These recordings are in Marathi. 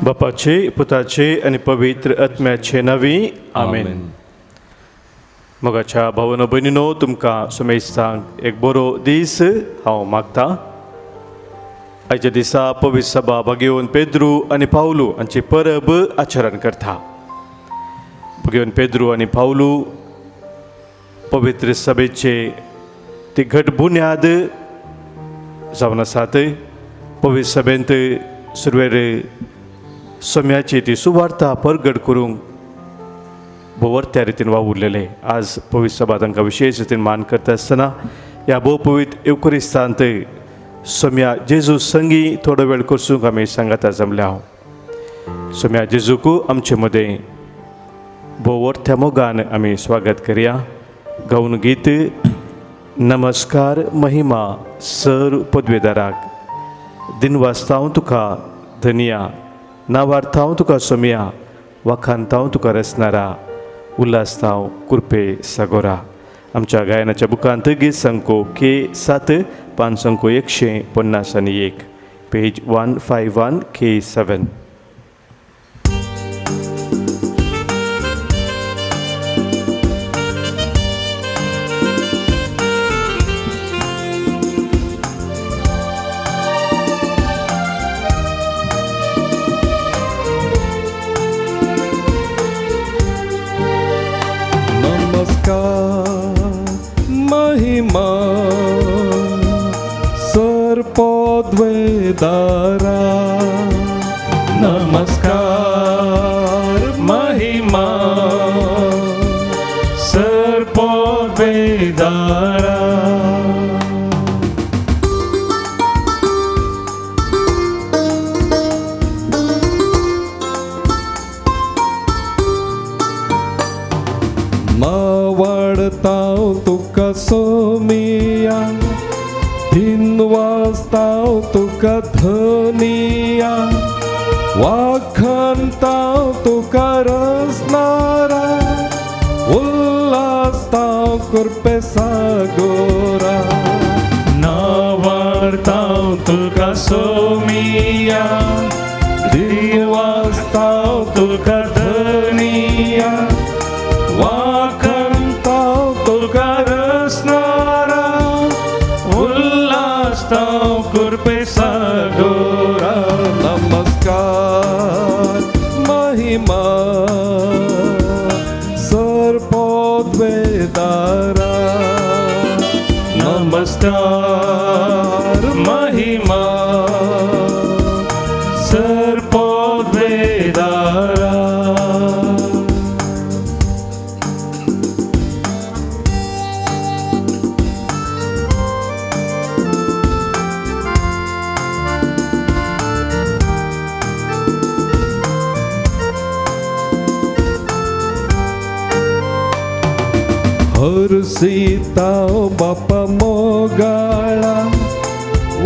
बापाचे पुताचे आणि पवित्र आत्म्याचे नावी आमेन. मोगाच्या भावन भयणीनो, तुमकां सुमेस्तांक एक बरो दीस हांव मागतां. आयच्या दिसा पवित्र सभा भगयोन पेद्रू आनी पावलू हांची परब आचरण करता. भगयोन पेद्रू आनी पावलू पवित्र सभेचे ती घट बुन्याद जावन आसात. पवित्र सभेंत सुरवेर सोम्याची ती सुवार्ता परगट करूंक बोवरत्या रितीन वावुरलेले. आज पवित्र सभा तांकां विशेश रितीन मान करता आसतना ह्या भोव पवित्र एवकरिस्तांत सोम्या जेजू संगी थोडो वेळ करसूंक आमी सांगाता जमले. हांव सोम्या जेजूक आमचे मदें बोवरत्या मोगान आमी स्वागत करया. गावन गीत नमस्कार महिमा सर पदवेदाराक. दिनवासतांव तुका धनिया, नावार्थांव तुका सोम्या, वाखांतांव तुका रचणारा, उल्हासतांव कुरपे सागोरा. आमच्या गायनाच्या बुकांत गीत संको K7 पान संको 151 पेज 151 K7. महिमा सर्पद्वेदारा, नमस्कार महिमा सर्पद्वेदारा. मावडताव तुका सोमिया, दिनवासताव तुका धनिया, वाखांताव तुका रचणारा, उल्हासताव कुरपे सागोरा. नावाडताव तुका सोमिया, दिनवासताव तुका धनिया, वाखांताव तुका रचणारा, उल्हासताव कुरपे सागोरा. नमस्कार महिमा सर्पद्वेदारा, नमस्कार महिमा सर्पद्वेदारा. हरसिताव बापा मोगाळा,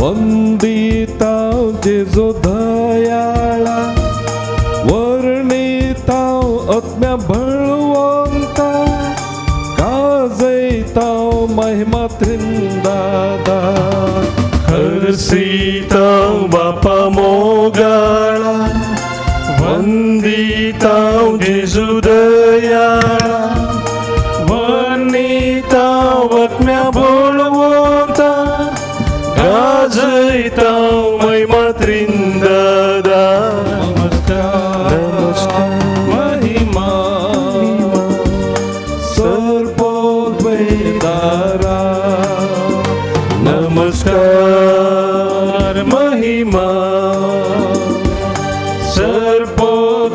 वंदिताव जेजू दयाळा, वर्णिताव आत्म्या बळवंता, गाजयताव महिमा त्रिंदादा. हरसिताव बापा मोगाळा, वंदिताव जेजू दयाळा, वर्णिताव आत्म्या बळवंता, गाजयताव महिमा त्रिंदादा. नमस्कार महिमा सर्पद्वेदारा, नमस्कार महिमा सर्पद्वेदारा.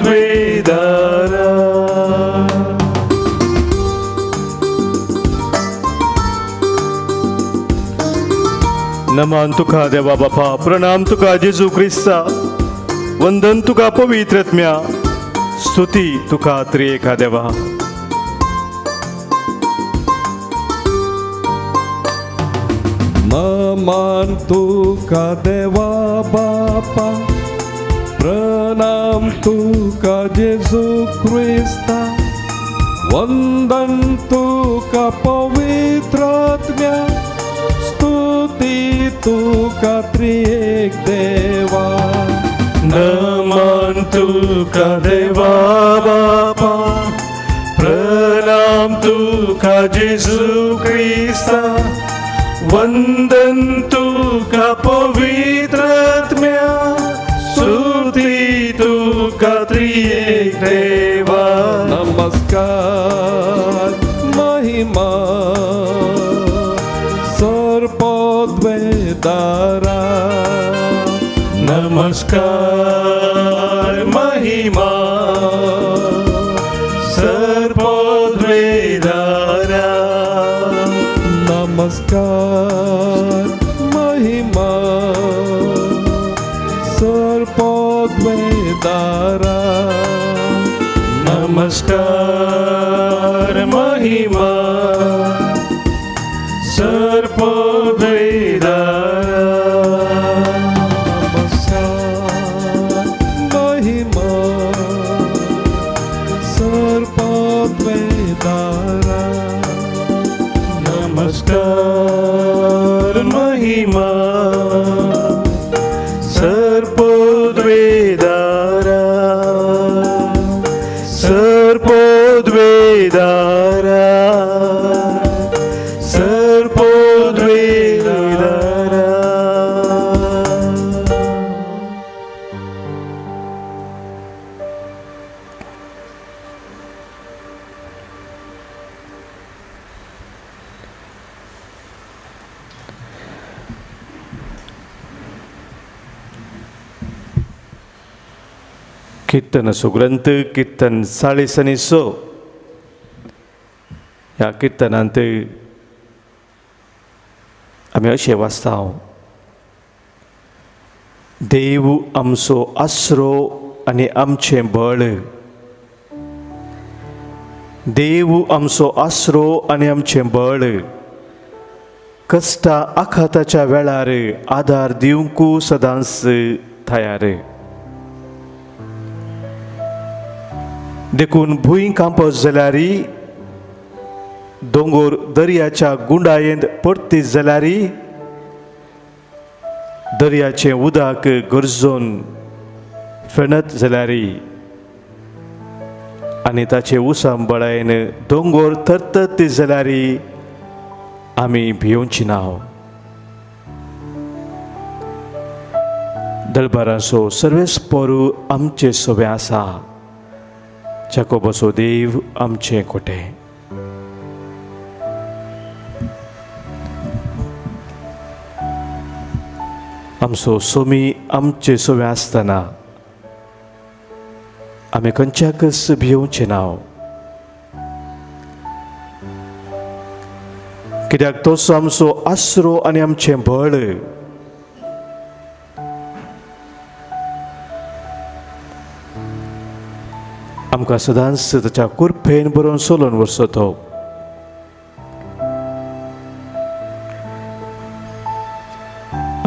नमान तुका देवा बापा, प्रणाम तुका जेजू ख्रिस्ता, वंदन तुका पवित्र आत्म्या, स्तुती तुका त्रिएका देवा. नमान तुका देवा बापा, प्रणाम तुका जेजू ख्रिस्ता, वंदन तुका पवित्र आत्म्या, स्तुती तुका त्रिएक देवा. नमन तुका देवा बापा, प्रणाम तुका जेजू ख्रिस्ता, वंदन तुका पवित्र आत्म्या, स्तुती तुका त्रिएक देवा. नमस्कार महिमा सर्वोद्वेदारा, नमस्कार महिमा सर्वोद्वेदारा, नमस्कार महिमा सर्वोद्वेदारा, नमस्कार महिमा सर्वोद्वेदारा, नमस्कार महिमा सर्वोद्वेदारा, नमस्कार महिमा सर्वोद्वेदारा, सर्वोद्वेदारा, सर्वोद्वेदारा. कीर्तन सुग्रंथ कीर्तन 46 ह्या कीर्तनांत आमी अशें वाचता. देव आमचो आसरो आनी आमचें बळ, देव आमचो आसरो आनी आमचें बळ, कश्टा आखाताच्या वेळार आदार दिवंकू सदांच तयार. देखून भूंय कांपत जाल्यारी, दोंगर दर्याच्या गुंडायेंत पडत जाल्यारी, दर्याचें उदक गरजून फेणत जाल्यारी, आनी ताचे उसांबळायेन दोंगर तरतत जाल्यारी आमी भिवची ना. दळबारांचो सर्वेस्परू आमचे सोबे आसा, जाकोबाचो देव आमचें कोटे. आमचो सोमी आमचे सोबे आसतना आमी खंयच्याकच भिवचे ना, कित्याक तोच आमचो आसरो आनी आमचें बळ. आमकां सदांच ताच्या कुरपेन बरोवन चलोवन वचचो तो.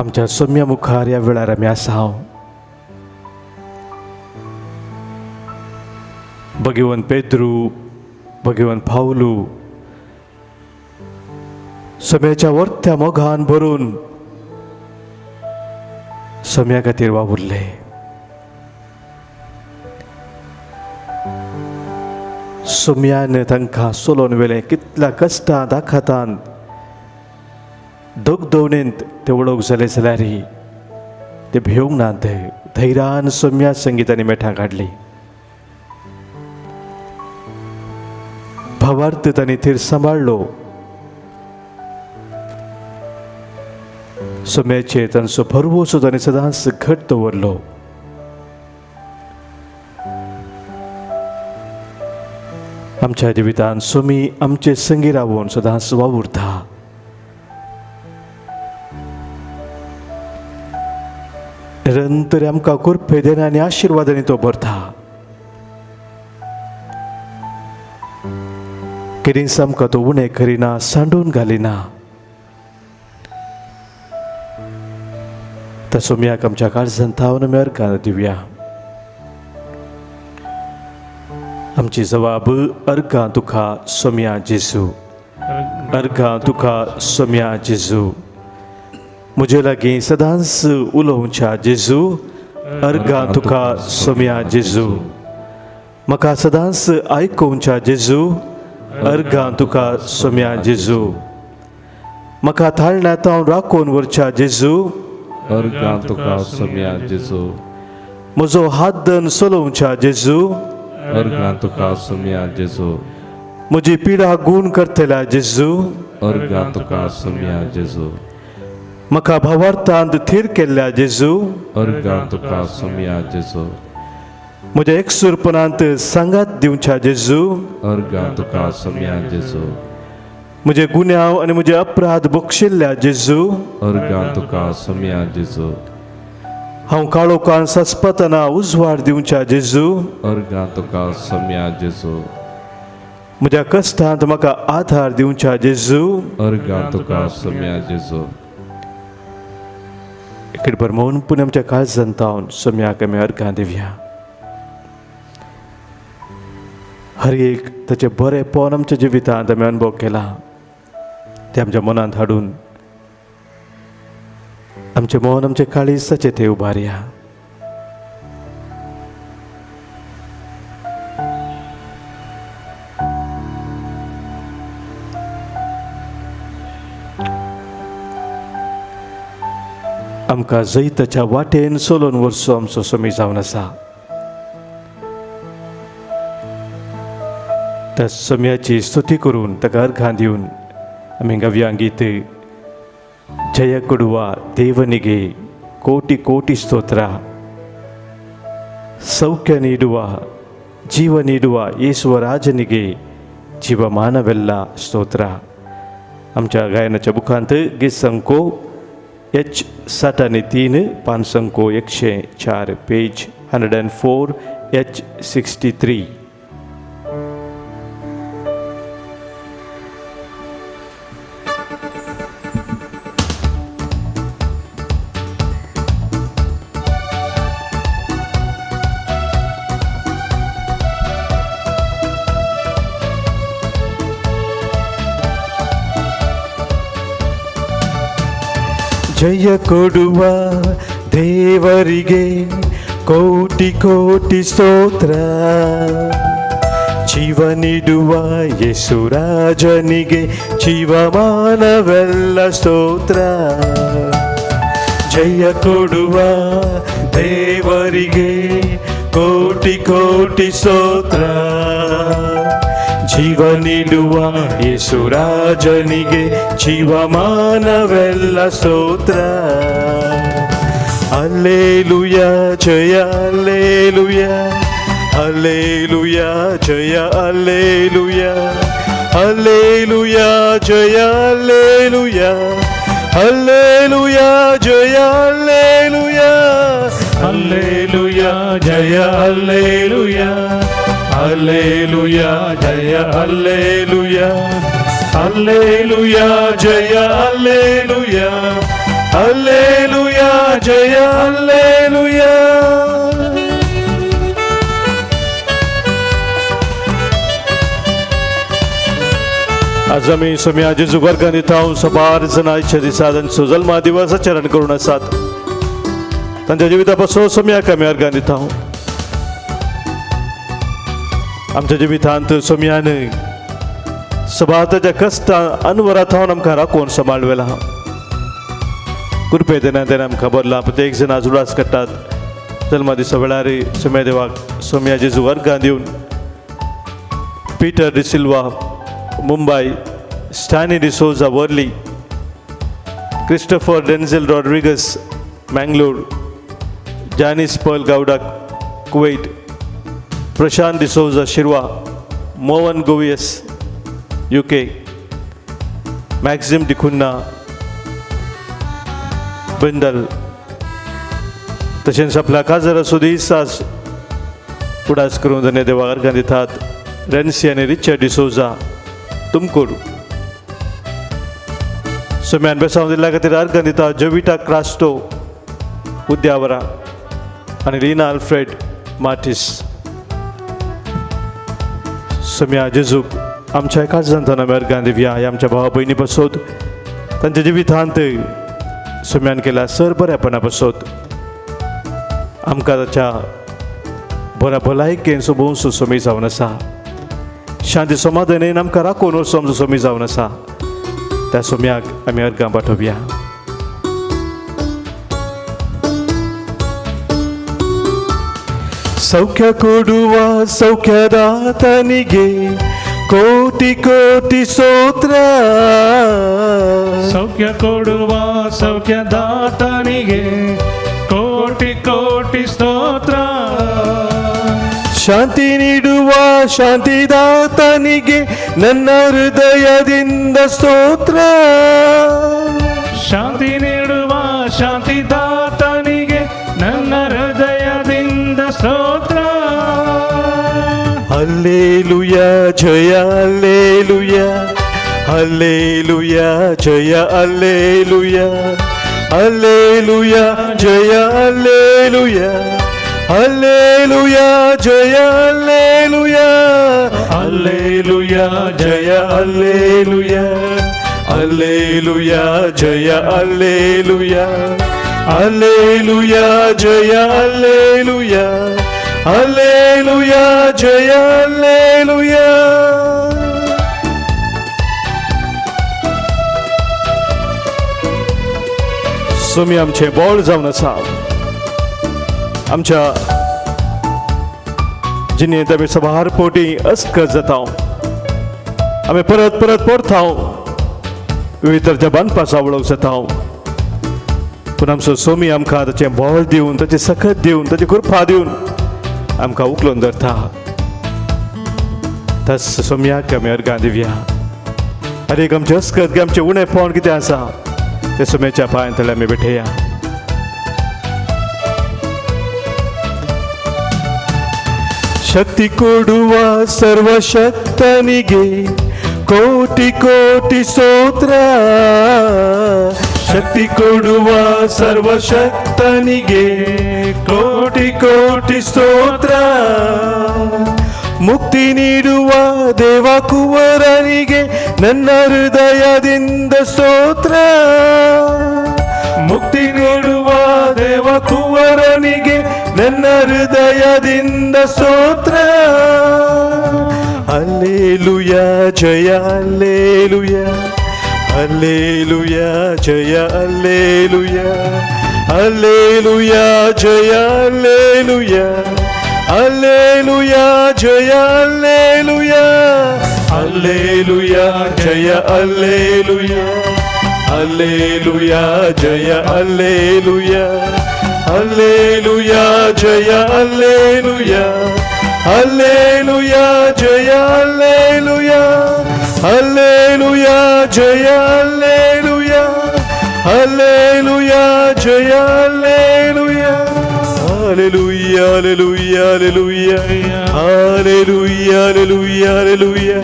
आमच्या सोम्या मुखार ह्या वेळार आमी आसा. भगवंत पेद्रू, भगवंत पावलू सोम्याच्या वर्त्या मोगान भरून सोम्या खातीर वावुरले. सोम्यान तांकां चलोवन व्हेलें. कितल्या कश्टांत आखातांत दोगदवणेंत ते वळख जाले जाल्यार ते भिवंक नात. धैर्यान सोम्या संगीतांनी मेठां काडली. भावार्थ तांणी थेर सांबाळ्ळो. सोम्याचेर तांचो भरवोसो तांणी सदांच घट दवरलो. आमच्या जिवितांत सोमी आमचे संगी रावून सदांच वावुरता. निरंतर आमकां कुरपे देना आनी आशिर्वादांनी तो भरता. केदीस आमकां तो उणें करिना, सांडून घालिना. त्या सोम्याक आमच्या काळजांत थावन आमी अर्गां दिवया. आमची जबाब अर्गां तुका सोम्या जेजू, अर्गां तुका सोम्या जेजू. म्हजे लागीं सदांच उलोवच्या जेजू, अर्गां तुका सोम्या जेजू म्हाका सदांच आयकोवच्या जेजू अर्गां तुका सोम्या जेजू म्हाका थाळण्यांत हांव राखून व्हरच्या जेजू अर्गां तुका सोम्या जेजू म्हजो हात धन चलोवच्या जेजू अर्गां तुका सोम्या जेजू म्हजी पिडा गूण करतल्या जेजू अर्गां तुका सोम्या जेजू म्हाका भावार्थांत थीर केल्ल्या जेजू अर्गां तुका सोम्या जेजू म्हज्या एकसुरपणांत सांगात दिवच्या जेजू अर्गां तुका सोम्या जेजू म्हजे गुन्यांव आनी म्हजे अपराध बक्षिल्ल्या जेजू अर्गां तुका सोम्या जेजू हांव काळोखान सस्पतना उजवाड दिवच्या जेजू अर्गां तुका सोम्या जेजू म्हज्या कश्टांत म्हाका आधार दिवच्या जेजू अर्गां तुका सोम्या जेजू इकडे परमोवन पुणे आमच्या काळजांत हांव सोम्याक आमी अर्गां दिवया हर एक ताचे बरेपण आमच्या जिवितांत आमी अनुभव केला ते आमच्या मनांत हाडून आमचे मन आमचे काळीजाचे ते उबारया आमकां जैताच्या वाटेन चलोवन व्हरचो आमचो सोमी जावन आसा त्या सोम्याची स्तुती करून ताका अर्घां दिवन आमी गावया गीत जय कोडुवा देवनिगे कोटी कोटी स्तोत्र सौख्य ನೀಡುವ ಜೀವ ನೀಡುವ ಯೇಸುವರಾಜನಿಗೆ ಜೀವಮಾನವೆಲ್ಲ ಸ್ತೋತ್ರ आमच्या गायनाच्या बुकांत गीत संको H703 पान संको 104 पेज 104 H63 ಜಯ ಕೊಡುವ ದೇವರಿಗೆ ಕೋಟಿ ಕೋಟಿ ಸ್ತೋತ್ರ ಜೀವ ನೀಡುವ ಯೇಸುರಾಜನಿಗೆ ಜೀವಮಾನವೆಲ್ಲ ಸ್ತೋತ್ರ ಜಯ ಕೊಡುವ ದೇವರಿಗೆ ಕೋಟಿ ಕೋಟಿ ಸ್ತೋತ್ರ ಜೀವ ನೀಡುವ ಯೇಸುರಾಜನಿಗೆ ಜೀವಮಾನವೆಲ್ಲ ಸ್ತೋತ್ರ ಹಲ್ಲೆಲೂಯ ಜಯ ಹಲ್ಲೆಲೂಯ ಹಲ್ಲೆಲೂಯ ಜಯ ಹಲ್ಲೆಲೂಯ ಹಲ್ಲೆಲೂಯ ಜಯ ಹಲ್ಲೆಲೂಯ ಹಲ್ಲೆಲೂಯ ಜಯ ಹಲ್ಲೆಲೂಯ ಹಲ್ಲೆಲೂಯ ಜಯ hallelujah Alleluia, Jaya, Alleluia, Alleluia, Jaya, Alleluia, Alleluia, Jaya, Alleluia. आज आम्ही सोम्या जेजू वर्गान येता सबार जनांच्या दिसांत सुजल्मा दिवस आचरण करून आसात तांच्या जिविता पासून सोम्याक आमी अर्गां दिता आमच्या जिवितांत सोम्यान सबाताच्या कश्टां अनवरात हांव आमकां राखून सांबाळवेला कृपे देना आमकां बरला प्रत्येक जण आज उडास काडटात जल्मा दिसा वेळार सोम्या देवाक सोम्या जेजू अर्गां दिवन पीटर डिसिल्वा मुंबय स्टॅनी डिसोजा वर्ली क्रिस्टोफर डेन्झेल रॉड्रिगस मँगलोर जॅनिस पर्ल गावडा कुवेट प्रशांत डिसोजा शिरवा मोहन गोवियस UK मॅक्झिम डिकुन्ना बिंदल तशेंच आपल्या काजर सुदीस आज उडास करून ताणें देवाक अर्गां दितात रेन्सी आनी रिचर्ड डिसोजा तुमकूर सोम्यान बेसांव दिल्ल्या खातीर अर्गां दिता जोविटा क्रास्टो उद्यावरा आनी लिना आल्फ्रेड मार्टिस सोम्या जेजूक आमच्या काळजांत आमी अर्गां दिवया आमच्या भावा भयणी पासत तांच्या जिवितांत सोम्यान केल्या सर बऱ्यापणा पासत आमकां ताच्या बऱ्या भलायकेन सोबून सुसमी जावन आसा. शांती समाधानान आमकां राखून वचून आमचो सोमी जावन आसा. त्या सोम्याक आमी अर्गां पाठोवया. सौख्य कोडुवा सौख्यदातनिगे ಕೋಟಿ ಕೋಟಿ ಸ್ತೋತ್ರ. ಸೌಖ್ಯ ಕೊಡುವ ಸೌಖ್ಯದಾತನಿಗೆ ಕೋಟಿ ಕೋಟಿ ಸ್ತೋತ್ರ. ಶಾಂತಿ ನೀಡುವ ಶಾಂತಿದಾತನಿಗೆ ನನ್ನ ಹೃದಯದಿಂದ ಸ್ತೋತ್ರ. ಶಾಂತಿ ನೀಡುವ ಶಾಂತಿದಾತನಿಗೆ ನನ್ನ ಹೃದಯದಿಂದ ಸ್ತೋತ್ರ. ಹಲ್ಲೇಲೂಯಾ ಜಯ ಹಲ್ಲೇಲೂಯಾ ಹಲ್ಲೇಲೂಯಾ ಜಯ ಹಲ್ಲೇಲೂಯಾ ಹಲ್ಲೇಲೂಯಾ ಜಯ ಹಲ್ಲೇಲೂಯಾ ಹಲ್ಲೇಲೂಯಾ ಜಯ ಹಲ್ಲೇಲೂಯಾ ಹಲ್ಲೇಲೂಯಾ ಜಯ ಹಲ್ಲೇಲೂಯಾ ಹಲ್ಲೇಲೂಯಾ ಜಯ ಹಲ್ಲೇಲೂಯಾ ಹಲ್ಲೇಲೂಯಾ ಜಯ ಹಲ್ಲೇಲೂಯಾ ಹಲ್ಲೇಲೂಯಾ ಜಯ ಹಲ್ಲೇಲೂಯಾ. सोमी आमचे बोळ जावन आसा. आमच्या जिणेंत आमी सभार पोटी अस्कत जाता. आमी परत परत पडता. विविध जबान पासा वळोवंक जाता. पूण आमचो सोमी आमकां ताचें बोळ दिवन ताची सकत दिवन ताची कृपा दिवन आमकां उखलून धरता. तस सोम्याक आमी अर्गां दिवया. आनी एक आमचें अस्कत की आमचें उणेंपण कितें आसा ते सोम्याच्या पांयां तळी आमी भेटया. ಶಕ್ತಿ ಕೊಡುವ ಸರ್ವಶಕ್ತನಿಗೆ ಕೋಟಿ ಕೋಟಿ ಸ್ತೋತ್ರ. ಶಕ್ತಿ ಕೊಡುವ ಸರ್ವಶಕ್ತನಿಗೆ ಕೋಟಿ ಕೋಟಿ ಸ್ತೋತ್ರ. ಮುಕ್ತಿ ನೀಡುವ ದೇವ ಕುವರನಿಗೆ ನನ್ನ ಹೃದಯದಿಂದ ಸ್ತೋತ್ರ. ಮುಕ್ತಿ ನೀಡುವ ದೇವ ಕುವರನಿಗೆ ನನ್ನ ಹೃದಯದಿಂದ ಸ್ತೋತ್ರ. ಹಲ್ಲೇಲೂಯಾ ಜಯ ಹಲ್ಲೇಲೂಯಾ ಹಲ್ಲೇಲೂಯಾ ಜಯ ಹಲ್ಲೇಲೂಯಾ ಹಲ್ಲೇಲೂಯಾ ಜಯ ಹಲ್ಲೇಲೂಯಾ ಹಲ್ಲೇಲೂಯಾ ಜಯ ಹಲ್ಲೇಲೂಯಾ ಹಲ್ಲೇಲೂಯಾ ಜಯ ಹಲ್ಲೇಲೂಯಾ ಹಲ್ಲೇಲೂಯಾ ಜಯ ಹಲ್ಲೇಲೂಯಾ ಹಲ್ಲೇಲೂಯಾ ಜಯ ಹಲ್ಲೇಲೂಯಾ ಹಲ್ಲೇಲೂಯಾ ಜಯ ಹಲ್ಲೇಲೂಯಾ ಹಲ್ಲೇಲೂಯಾ ಜಯ ಹಲ್ಲೇಲೂಯಾ ಹಲ್ಲೇಲೂಯಾ ಜಯ hallelujah. Hallelujah, hallelujah, hallelujah, hallelujah, hallelujah, hallelujah, hallelujah,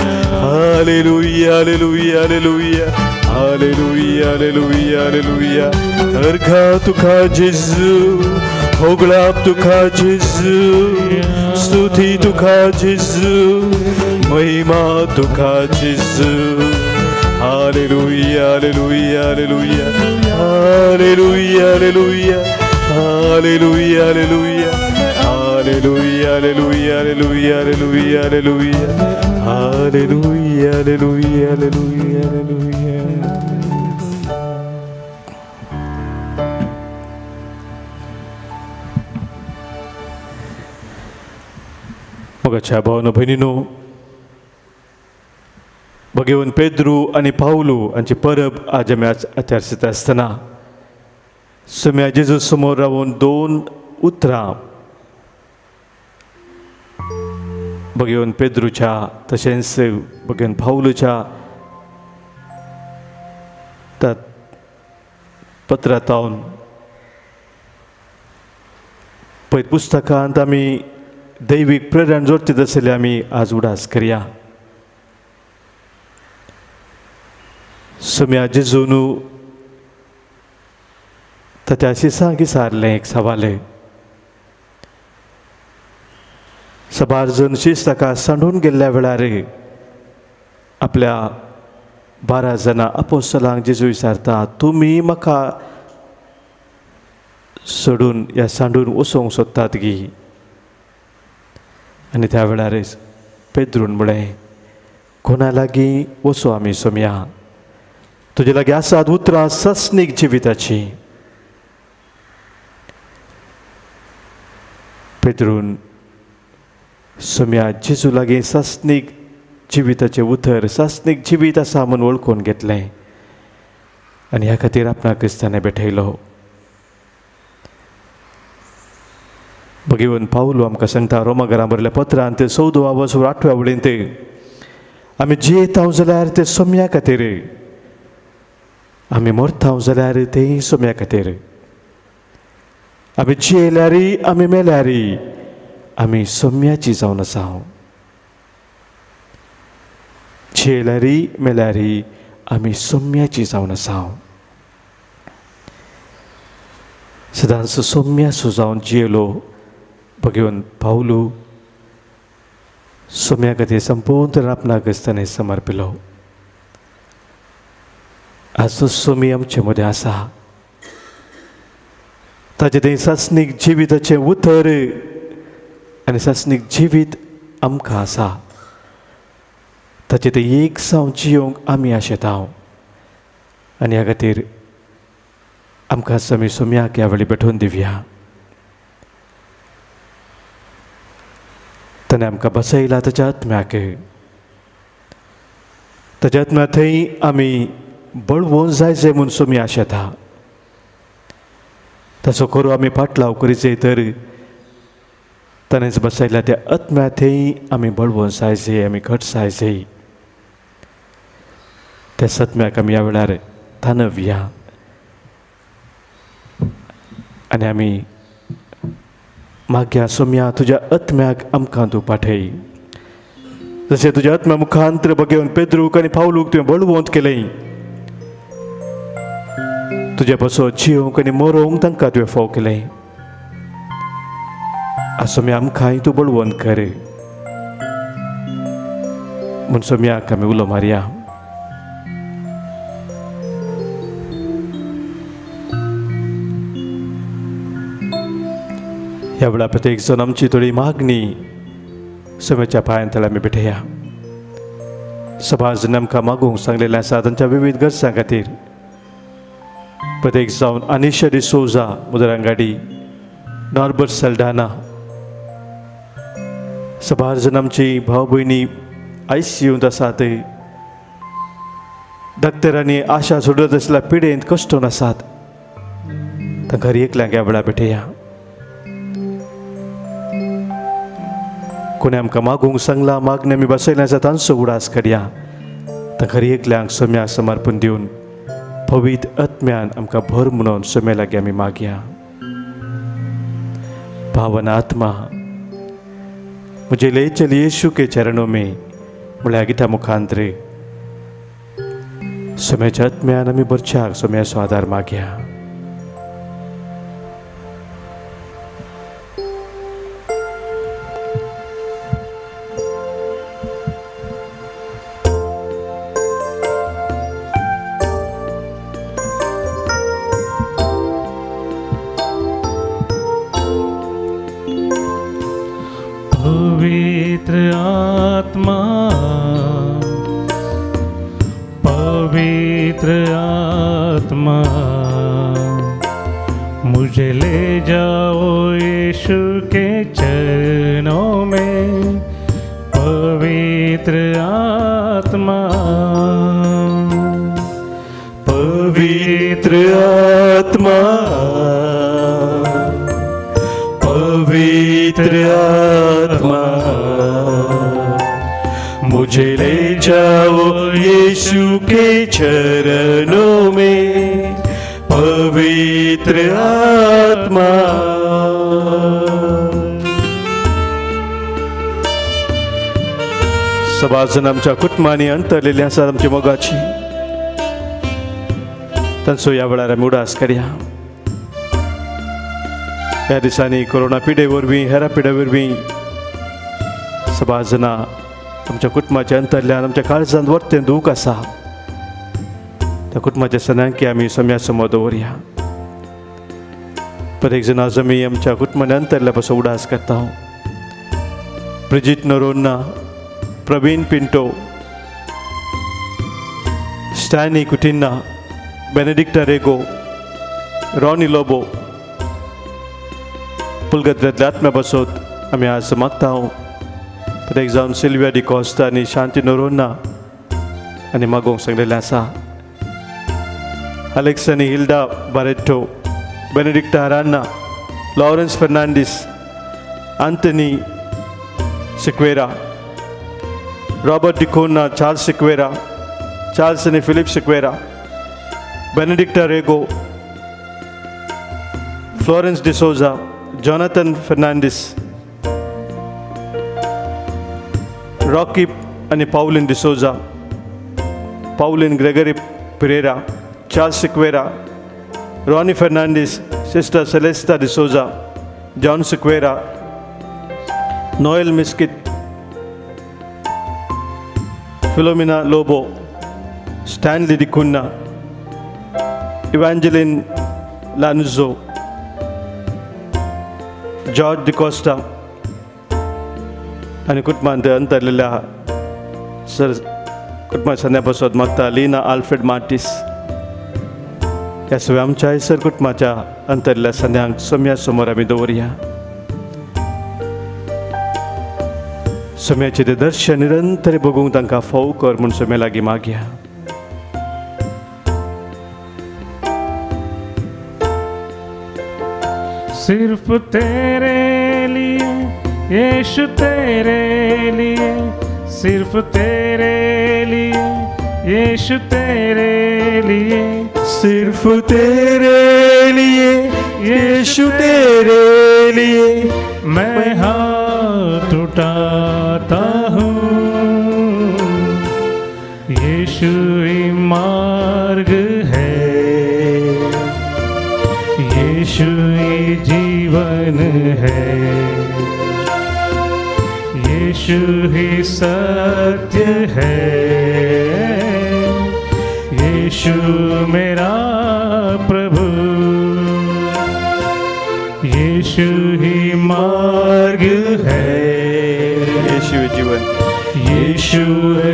hallelujah, hallelujah, hallelujah, hallelujah, hallelujah. अर्घा तुका जेजू, होगळाप तुका जेजू, स्तुती तुका जेजू, महिमा तुका जेजू. Hallelujah, hallelujah, hallelujah, hallelujah, hallelujah. Hallelujah, hallelujah, hallelujah, hallelujah, hallelujah, hallelujah, hallelujah, hallelujah, hallelujah, hallelujah, hallelujah. मोगाच्या भावानो भयणीनो, भगवान पेद्रू आनी पावलो हांची परब आज आमी आचरता आसतना सोम्या जेजू समोर रावून दोन उतरां भगवान पेद्रूच्या तशेंच भगवान पावलोच्या पत्रांतावन पळय पुस्तकांत आमी दैवीक प्रेरण जोडटीत आसले आमी आज उडास करया. सोम्या जेजून ताच्या शिसांक विचारलें एक सवाल. सबार जण शिस ताका सांडून गेल्ल्या वेळार आपल्या 12 जाणां आपोस्तलांक जेजू विचारता, तुमी म्हाका सोडून ह्या सांडून वचोंक सोदतात गी. आनी त्या वेळारच पेद्रून म्हळें, कोणा लागीं वचो आमी सोम्या? तुजे लागीं आसात उतरां सस्नीक जिविताची. पेद्रून सोम्या जेजू लागीं सस्नीक जिविताचें उतर, सस्नीक जिवीत आसा म्हूण वळखून घेतलें आनी ह्या खातीर आपणाक क्रिस्तांनी भेटयलो. भगिवन पावलो आमकां सांगता रोमाकारांक बरयल्या पत्रांत 14 वळेंत, आमी जियेता जाल्यार ते सोम्या खातीर, आमी मरता जाल्यार तेय सोम्या खातीर. आमी जियेल्यारी आमी मेल्यारी आमी सोम्याची जावन आसा. जियेल्यारी मेल्यारी आमी सोम्याची जावन आसा. सदांच सोम्याचो जावन जियेलो भगिवन पावलो सोम्या खातीर संपूर्ण आपणाक क्रिस्तांनी समर्पिलो. आज तो सोमी आमचे मदें आसा. ताचे थंय सस्नीक जिविताचें उतर आनी सस्नीक जिवीत आमकां आसा. ताचे थंय एक जावन जियोंक आमी आशेता आनी ह्या खातीर आमकां आमी सोम्याक ह्या वेळी भेटोवन दिवया. ताणें आमकां बसयला ताच्या आत्म्याक. ताच्या आत्म्या थंय आमी बळवून जायचे म्हूण सोमी आशेता. ताचो खरो आमी फाटलाव करीचे तर ताणेंच बसयला त्या आत्म्या थंय आमी बळवून जायचे, आमी घट जायचे. त्या सत्म्याक आमी ह्या वेळार ताणवया आनी आमी मागया सोम्या तुज्या आत्म्याक आमकां तूं पाठय. जशें तुज्या आत्म्या मुखांतर भगिवन पेद्रूक आनी पावलूक तुवें बळवंत केलें, तुजे पासो जियोंक आनी मरोंक तांकां तुवें फोव केलें. आज सोम्या आमकांय तूं बळवंत कर म्हूण सोम्याक आमी उलो मारया. ह्या वेळा प्रत्येक जण आमची थोडी मागणी सोम्याच्या पांयांतळ आमी भेटया. सभाजन आमकां मागूंक सांगलेलें आसा तांच्या विविध गरजां खातीर. प्रत्येक जावन अनिशा डिसोजा मुदरांगाडी, नॉर्बर्ट सल्डाना, सभाजन आमची भाव भयणी ICUंत आसात. डॉक्टरांनी आशा सोडत आसल्या पिडेंत कश्टून आसात. तांकां एकल्यांक ह्या वेळा भेटया. कोणी आमकां मागूंक सांगला, मागणी आमी बसयलें आसा तांचो उडास करया. तांकां एकल्यांक सोम्याक समर्पण दिवन पवित्र आत्म्यान आमकां भर म्हणून सोम्या लागीं आमी मागया. पावन आत्मा मुझे ले चल यीशु के चरणों में म्हळ्या गिता मुखांतर सोम्याच्या आत्म्यान आमी बरच्याक सोम्याचो आदार मागया. पवित्र आत्मा, पवित्र आत्मा, मुझे ले जाओ यीशु के चरणों में. पवित्र आत्मा, पवित्र आत्मा, पवित्र आत्मा, मुझे ले जाओ यीशु के चरणों में. पवित्र आत्मा. सभाजन आमच्या कुटुंबांनी अंतरलेली आसात आमची मोगाची, तांचो ह्या वेळार आमी उडास करया. ह्या दिसांनी कोरोना पिडे वरवीं, हेरा पिड्या वरवीं सभाजना आमच्या कुटुंबाच्या अंतरल्यान आमच्या काळजांत वर्तें दूख आसा. त्या कुटुंबाच्या सणांकी आमी सोम्या समोर दवरया. प्रत्येक जण आज मी आमच्या कुटुंबानंतरल्यापासून उडास करता हूँ. ब्रिजिट नरोन्ना, प्रवीण पिंटो, स्टॅनी कुटिन्ना, बेनेडिक्टा रेगो, रॉनी लोबो, पुलगद्रातल्या आत्म्यापासून आम्ही आज मागता हूँ. प्रत्येक जावन सिल्विया डी कॉस्टा आणि शांती नरोन्ना आणि मागोंक सांगलेलें आसा. अलेक्स आणि हिल्डा बारेटो, बेनेडिक्टा हरान्ना, लॉरेन्स फर्नांडीस, आंतनी सिक्वेरा, रॉबर्ट डिकोना, चार्ल्स सिक्वेरा, चार्ल्स आणि फिलिप सिक्वेरा, बेनेडिक्टा रेगो, फ्लोरेंस डिसोजा, जॉनाथन फर्नांडिस, रॉकी आणि पाउलिन डिसोजा, पाउलिन ग्रेगरी पेरेरा, चार्ल्स सिक्वेरा, रॉनी फर्नांडिस, सिस्टर सेलेस्टा डिसोजा, जॉन सिक्वेरा, नोएल मिस्किट, फिलोमिना लोबो, स्टॅनली डिकुन्ना, इव्हँजेलिन लानुझो, जॉर्ज डिकोस्टा आणि कुटुंबांत अंतरलेल्या सर कुटुंबा सन्यापासून मागता लीना आल्फ्रेड मार्टिस. या सगळ्या आमच्या सर कुटुंबाच्या अंतरल्या सन्यांक सोम्या समोर आम्ही दवरया. सोम्याचे ते दर्शन निरंतर बघूंक तांकां फोव कर म्हूण सोम्या लागीं मागया. सिर्फ तेरे लिए यीशु, तेरे लिए, सिर्फ तेरे लिए यीशु, तेरे लिए, सिर्फ तेरे लिए यीशु, तेरे लिए मैं हाथ उठाता हूँ. यीशु ही मार्ग है, यीशु ही जीवन है, यीशु ही सत्य है, यीशु मेरा प्रभु, यीशु ही मार्ग है, यीशु जीवन, यीशु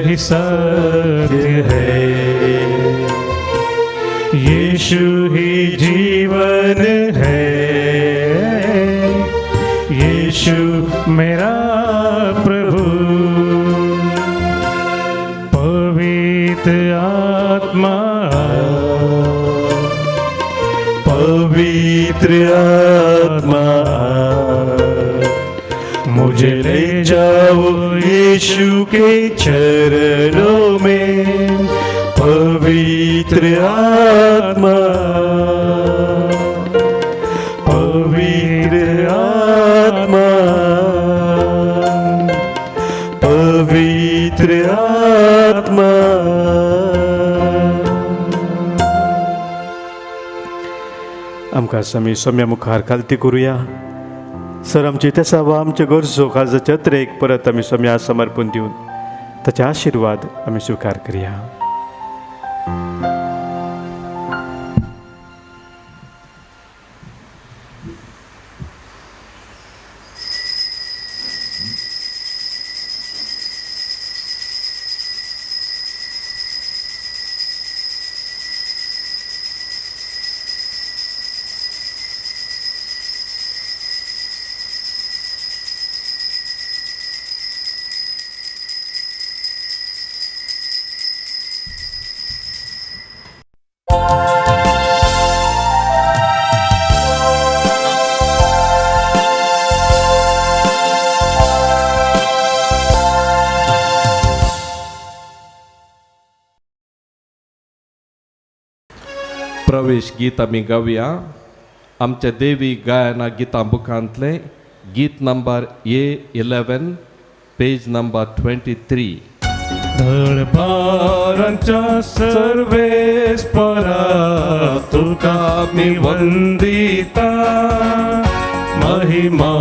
ही सत्य है, यीशु ही जीवन है, यीशु मेरा प्रभु. पवित्र आत्मा, पवित्र आत्मा, मुझे ले जाओ यीशु के चरणों में. पवित्र आत्मा, पवित्र आत्मा, पवित्र आत्मा. आमकां आमी सोम्या मुखार खालती करुया. सर आमची त्या सावा आमच्या गरजो काळजाच्या यात्रेक परत आमी सोम्या समर्पण दिवन ताचे आशिर्वाद आमी स्वीकार करुया. प्रवेश गीत आमी गावया. आमच्या देवी गायना गितां बुकांतले गीत नंबर A11, पेज नंबर 23. धडपारांच्या सर्वेस्परा तुका मी वंदिता. महिमा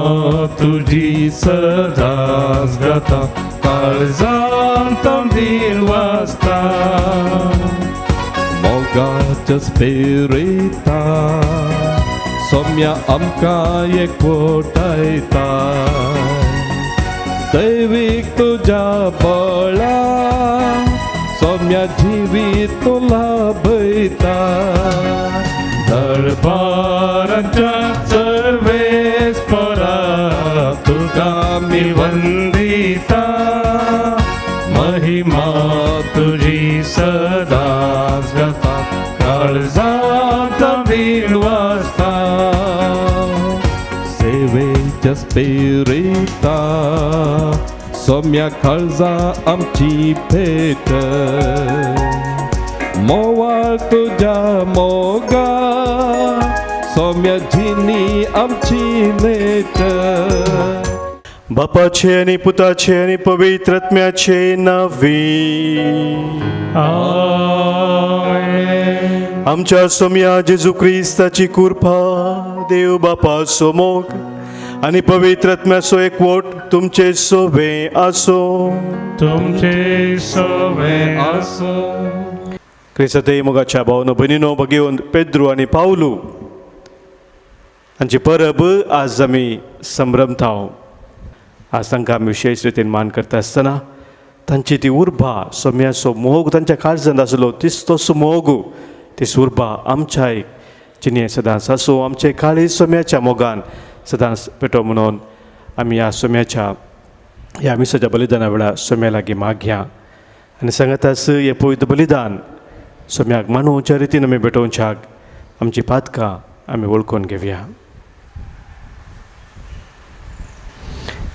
तुझी सदाच गाता, काळजांत दीन वाजता. Mogaच्या स्पिरिता सौम्या आमकां एकवटायता दैवीक तुझ्या बळा सौम्या जिवीत तुला भयता दरबाराच्या सर्वेस्परा तुका मी वंदिता महिमा तुझी सदाच गाता काळजात दिनवासता सेवेच्या स्पिरिता सौम्या काळजा आमची भेट मोवाळ तुझ्या मोगा सौम्या जिनी आमची नेट बापाचे आणि पुताचे आणि पवित्र आत्म्याचे नावे आमेन. आमच्या सौम्या जेजू ख्रिस्ताची कृपा देव बापाचो मोग आणि पवित्र आत्म्याचो एकवट तुमचे सोबे आसो तुमचे सवे आसो क्रिस्ताते मोगाच्या भावनो भयणीनो भगिवन पेद्रू आणि पावलू हांची परब आज आमी संभ्रमता आज तांकां आमी विशेश रितीन मान करता आसतना तांची ती उर्बा सौम्याचो मोग तांच्या काळजांत आसलो तसो मोग ती उर्बा आमच्याय जिणे सदांच आसूं आमचे काळी सौम्याच्या मोगान सदांच पेटो म्हणून आमी ह्या सौम्याच्या ह्या मिसाच्या बलिदाना वेळार सौम्या लागीं मागया आनी सांगतास हें पवित्र बलिदान सौम्याक मानूच्या रितीन आमी भेटोवच्याक आमची पातकां आमी वळखून घेवया.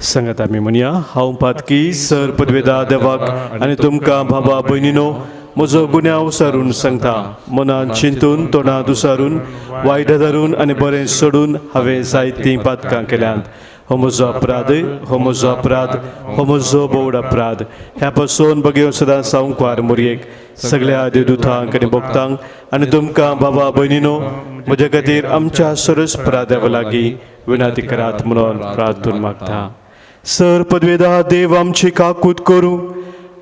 सांगात आमी म्हणया हांव पातकी सर पदवेदा देवाक आनी तुमकां बाबा भयणीनो म्हजो गुन्यांव उसारून सांगता मनांत चिंतून तोंडांत उसारून वायट धरून आनी बरें सोडून हांवें जायतीं पातकां केल्यांत. हो म्हजो अपराध हो म्हजो अपराध हो म्हजो बोड अपराध ह्या पासून बगेवन सदांच सांगवार मोरयेक सगळ्या देवदूतांक आनी भक्तांक आनी तुमकां बाबा भयणीनो म्हजे खातीर आमच्या सरस्परादेवा लागीं विनंती करात म्हणून प्रार्थून मागता. सर पदवेदा देव आमची काकूत करूं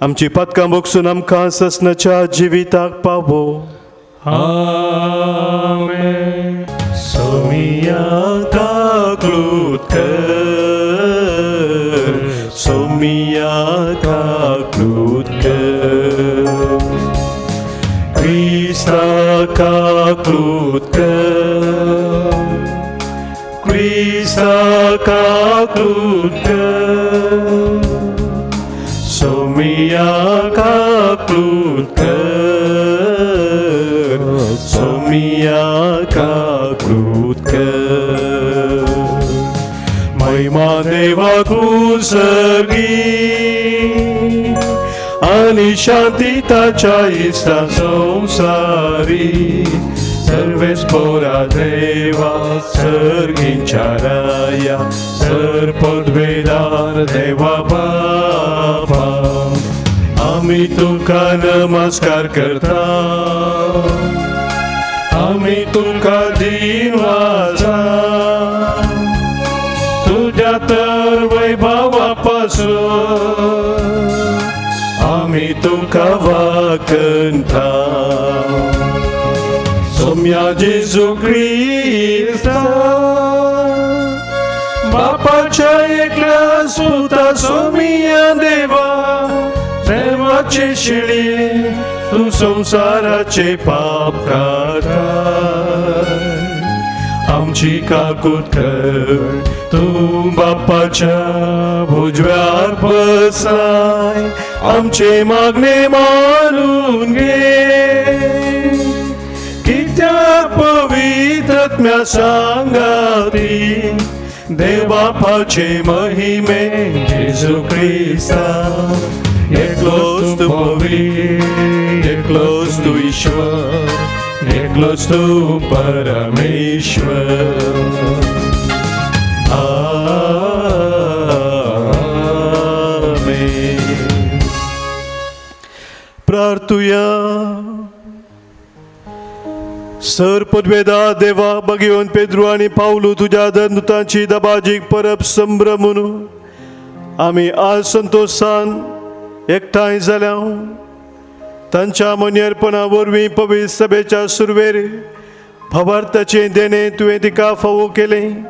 आमची पातकां बगसून आमकां ससनाच्या जिविताक पावो. आमेन. सोमिया काकूत कर सोमिया काकूत कर क्रिस्ता काकूत कर क्रिस्ता काकूत कर सोमिया काकूत कर सोमिया काकूत कर महिमा देवाकू सर्गी आणि शांती ताच्या इष्टा संसारी सर्वेस्पोरा देवा सर्गींच्या राया सर पदवेदार देवा बापा आम्ही तुका नमस्कार करता आम्ही तुका दिनवासा तुझ्या तर वैभवापासून आम्ही तुका वाकंता सौम्या जेजू ख्रिस्ता बापाच्या एकल्या सुता सौम्या देवा प्रेमाचे शिळे तू संसाराचे पाप काढाय आमची काकूत कर तू बापाच्या भुजव्यार बसलाय आमचे मागणे मानून घे कित्या पवित्र आत्म्या सांगाती देव बापाचे महिमे जेजू ख्रिस्ता एकलोच तू पवित्र एकलोच तू ईश्वर एकलोच तू परमेश्वर आमेन. प्रार्थुया सर पदवेदा देवा भगिवन पेद्रू आणि पावलू तुझ्या धनुतांची दबाजीक परब संभ्रमून आम्ही आज संतोषान एकठांय जाल्या तांच्या मनेरपणा वरवीं पवित्र सभेच्या सुरवेर भावार्थाचे देणे तुवें तिका फावो केलें.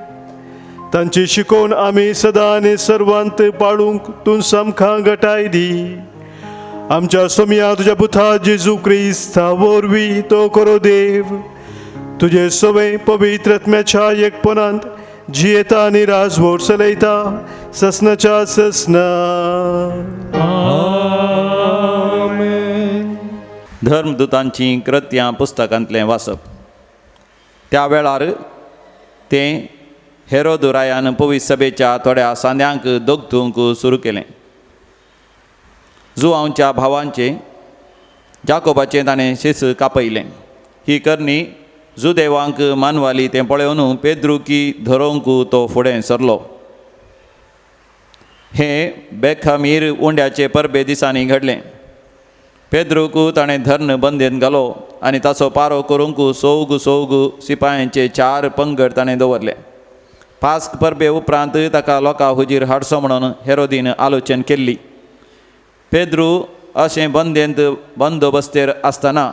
तांची शिकोवन आमी सदां आनी सर्वांत पाळूंक तूं सामकां घटाय दी. आमच्या सोम्या तुज्या पुता जेजू क्रिस्ता वरवीं तो करो देव, तुजे सवय पवित्र आत्म्याच्या एकपणांत जियेता आनी राजवट चलयता ससनाच्या ससना. धर्मदुतांची कृत्यां पुस्तकांतलें वाचप. त्या वेळार तें हेरोदुरायान पवित्र सभेच्या थोड्या सांद्यांक दोगतूंक सुरू केलें. जुआंवच्या भावांचे जाकोबाचें ताणें शीस कापयलें. ही करणी जुदेवांक मानवाली तें पळोवन पेद्रुकी धरोंक तो फुडें सरलो. हें बेखामीर उंड्याचे परबे दिसांनी घडलें. पेद्रूक ताणें धर्न बंदेन घालो आनी ताचो पारो करूंक सोग सिपायांचे 4 पंगड ताणें दवरले. पास्क परबे उपरांत ताका लोकां हुजीर हाडचो म्हणून हेरोदीन आलोचन केल्ली. पेद्रू अशें बंदेंत बंदोबस्तेर आसतना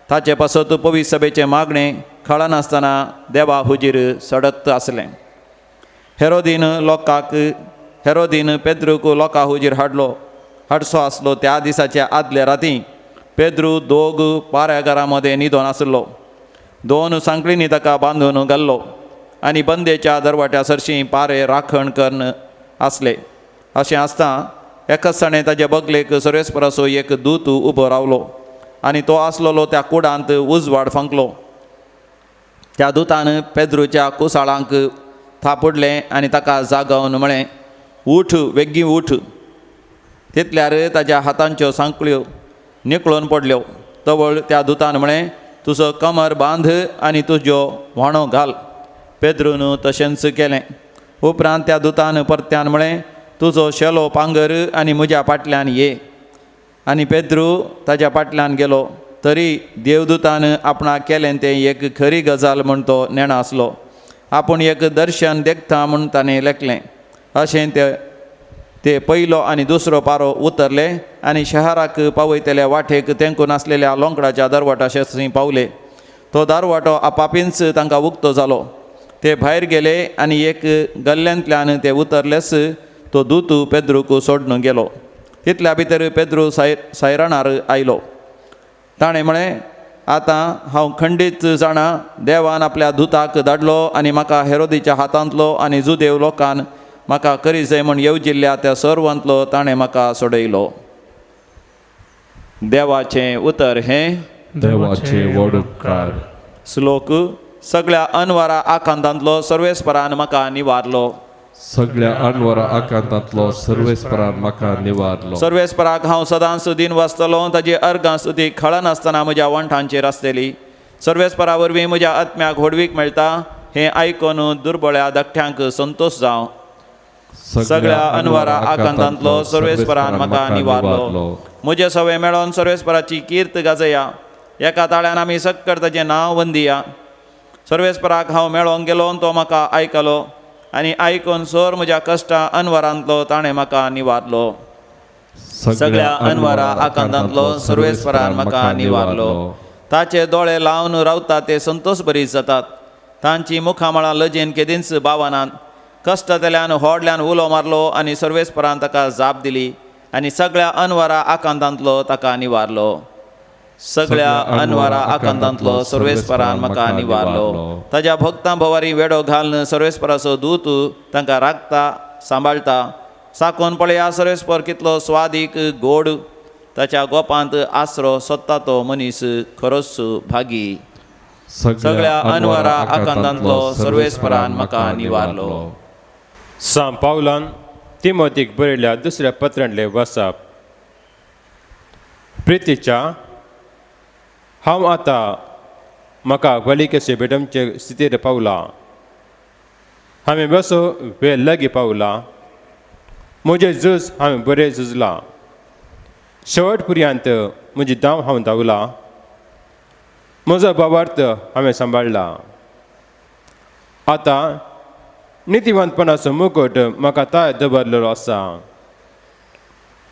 ताचे पासत पवित्र सभेचें मागणें कळनासतना देवा हुजीर सडत आसलें. हेरोदीन पेद्रूक लोकां हुजीर हाडचो आसलो. त्या दिसाच्या आदले राती पेद्रू दोग पाऱ्यागारा मदें न्हिदोन आसलो. 2 सांकळींनी ताका बांदून घाल्लो आनी बंदेच्या दरवाट्या सरशीं पारे राखण करून आसले. अशें आसता एकाच ताणें ताचे बगलेक सर्वेस्पराचो एक दूत उबो रावलो आनी तो आसलोलो त्या कुडांत उजवाड फंकलो. त्या दुतान पेद्रूच्या कुसाळांक थापडलें आनी ताका जागोवन म्हळें, उठ, वेग्गी उठ. तितल्यार ताच्या हातांच्यो सांकळ्यो निकळून पडल्यो. तवळ त्या दुतान म्हळें, तुजो कमर बांद आनी तुजो व्हाणो घाल. पेद्रून तशेंच केलें. उपरांत त्या दुतान परत्यान म्हळें, तुजो शेलो पांगर आनी म्हज्या फाटल्यान ये. आनी पेद्रू ताच्या फाटल्यान गेलो. तरी देवदूतान आपणाक केलें तें एक खरी गजाल म्हूण तो नेणो आसलो. आपूण एक दर्शन देखता म्हूण ताणें लेखलें. अशें ते पयलो आनी दुसरो पारो उतरले आनी शहराक पावयतल्या वाटेक तेंकून आसलेल्या लोंकडाच्या दरवाटा शेस्त्री पावले. तो दरवाटो आपापींच तांकां उक्तो जालो. ते भायर गेले आनी एक गल्ल्यांतल्यान ते उतरलेच तो दूत पेद्रूक सोडून गेलो. तितल्या भितर पेद्रू सैराणार आयलो. ताणें म्हळें, आतां हांव खंडीत जाणा. देवान आपल्या दुताक धाडलो आनी म्हाका हेरोदीच्या हातांतलो आनी जुदेव लोकान म्हाका करीजय म्हूण येवजिल्ल्या त्या सर्वांतलो ताणें म्हाका सोडयलो. देवाचें उतर हें. देवाचे व्हड उपकार. श्लोक. सगळ्या अनवरा आकांतांतलो सर्वेस्परान म्हाका निवारलो. सगळ्या अनवरा आकांतांतलो सर्वेस्परान म्हाका निवारलो. सर्वेस्पराक हांव सदांच दिन वाचतलों. ताजी अर्गां स्तुती खळनासतना म्हज्या वंठांचेर आसतली. सर्वेस्परा वरवीं म्हज्या आत्म्याक व्हडवीक मेळटा. हें आयकून दुर्बळ्या धाकट्यांक संतोश जावं. सगळ्या अनवरा आकांतांतलो सर्वेस्परान म्हाका निवारलो. म्हजे सवय मेळोन सर्वेस्पराची कीर्त गाजया. एका ताळ्यान आमी सक्कर ताचें नांव वंदिया. सर्वेस्पराक हांव मेळोंक गेलो. तो म्हाका आयकलो आनी आयकून सोर म्हज्या कश्टां अनवरांतलो ताणें म्हाका निवारलो. सगळ्या अनवरा आकांतांतलो सर्वेस्परान म्हाका निवारलो. ताचे दोळे लावन रावतात ते संतोश भरीत जातात. तांची मुखां मळां लजेन केदींच भावनांत. कश्टतल्यान व्हडल्यान उलो मारलो आनी सर्वेस्परान ताका जाप दिली आनी सगळ्या अनवरा आकांतांतलो ताका निवारलो. सगळ्या अनवरा आकांतांतलो सर्वेस्परान म्हाका निवारलो. ताज्या भक्तां भोवारी वेडो घालन सर्वेस्पराचो दूत तांकां राखता सांबाळटा. साकोन पळया सर्वेस्पर कितलो स्वादीक गोड. ताच्या गोपांत आसरो सोदता तो मनीस खरोच भागी. सगळ्या अनवरा आकांतांतलो सर्वेस्परान म्हाका निवारलो. सांत पावलान तिमोथीक बरयल्या दुसऱ्या पत्रांतलें वाचप. प्रितीच्या, हांव आतां म्हाका वेलिकेचे बेडमचे स्थितीर पावला. हांवें बसो वेळ लागीं पावला. म्हजें झूज हांवें बरें झुजलां. शेवट पर्यंत म्हजी धांव हांव धांवला. म्हजो भावार्थ हांवें सांबाळला. आतां नितीवंतपणाचो मुकुट म्हाका ताय दवरलेलो आसा.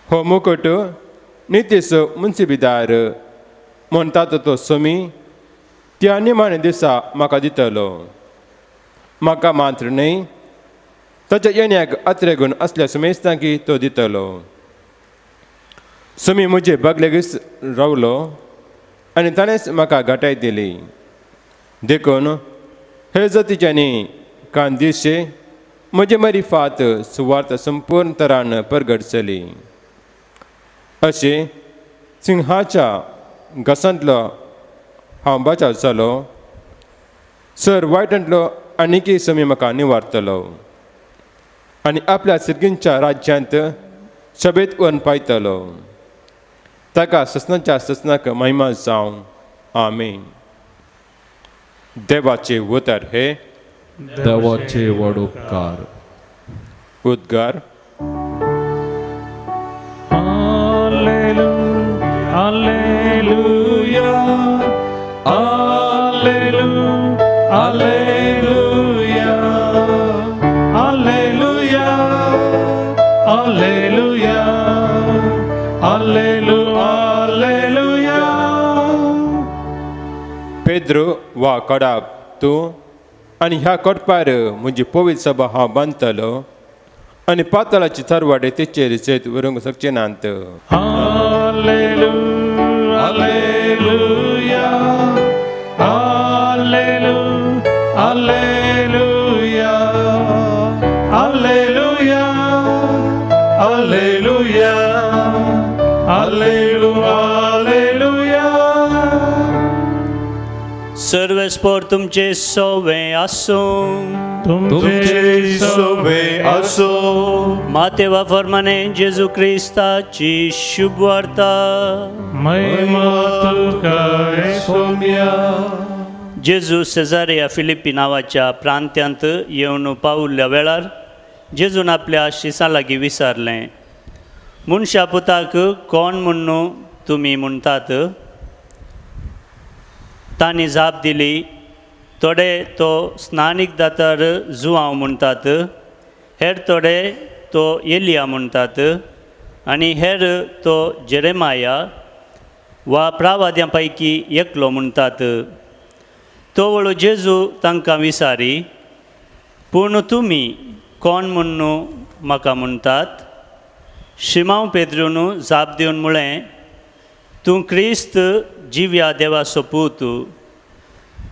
हो मुकुट नितीचो मुन्सिबीदार म्हणटा तो सोमी त्या निमाणे दिसा म्हाका दितलो. म्हाका मात्र न्ही, ताच्या येण्याक अत्रेगून असल्या सुमेस्तांकी तो दितलो. सुमी म्हजे बगलेगीस रावलो आनी ताणेंच म्हाका घटाय दिली. देखून हे जातीच्यांनी कान दिसचे म्हजे मरिफात सुवार्थ संपूर्ण तरान परगट जाली. अशें सिंहाच्या घसांतलो हांव बचाव जालो. सर वायटांतलो आनीकय समी म्हाका निवारतलो आनी आपल्या सिरगींच्या राज्यांत सभेत व्हरून पायतलो. ताका ससनाच्या ससनाक महिमा जावं. आमीन. देवाचे उतर हे देवाचे व्हड उपकार. उद्गार. Alleluia, Alleluia, Alleluia, Alleluia, Alleluia, Alleluia, Alleluia. Pedro वा कडाप तूं आनी ह्या कोटपार म्हजी पवित्र सभा हांव बांदतलो आनी पातळाची तरवाडे तेचेर जैत व्हरूंक शकचे नात. Alleluia, Alleluia, Alleluia, Alleluia, Alleluia, Alleluia, Alleluia, Alleluia. सर्वस्पोर तुमचे सोवे आसूं. तुमचे सोबे असो. मातेवा फरमाने जेजू क्रिस्ताची शुभ वार्ता. महिमा तुका सौम्या. जेजू सेजारिया फिलिप्पी नावाच्या प्रांत्यांत येवन पावल्या वेळार जेजून आपल्या शिसा लागीं विचारलें, मनशा पुताक कोण म्हणून तुमी म्हणटात? तांणी जाप दिली, थोडे तो स्नानीक दातार जुआंव म्हणटात, हेर थोडे तो एलिया म्हणटात आनी हेर तो जेरेमाया वा प्रावाद्यां पैकी एकलो म्हणटात. तो वळू जेजू तांकां विचारी, पूण तुमी कोण म्हणून म्हाका म्हणटात? शिमांव पेद्रून जाप दिवन म्हळें, तूं क्रिस्त जिव्या देवाचो पूत.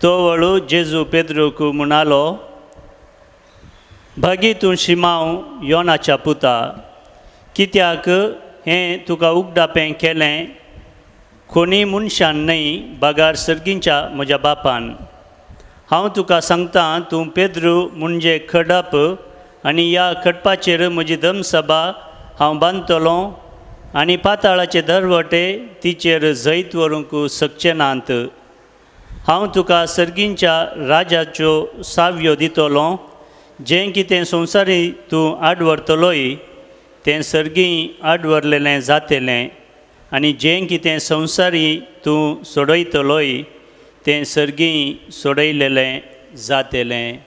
तो वळू जेजू पेद्रूक म्हणालो, भागी तूं शिमांव योनाच्या पुता, कित्याक हें तुका उगडापें केलें कोणी मनशान न्हय, बागार सर्गींच्या म्हज्या बापान. हांव तुका सांगतां, तूं पेद्रू म्हणजे खडप आनी ह्या खडपाचेर म्हजी धर्मसभा हांव बांदतलो आनी पाताळाचे दरवटे तिचेर जैत व्हरूंक शकचे नात. हांव तुका सर्गींच्या राजाच्यो साव्यो दितलो. जें कितें संवसारी तूं आडवरतलोय तें सर्गीं आडवरलेलें जातलें आनी जें कितें संवसारी तूं सोडयतलोय तें सर्गीं सोडयलेलें जातलें.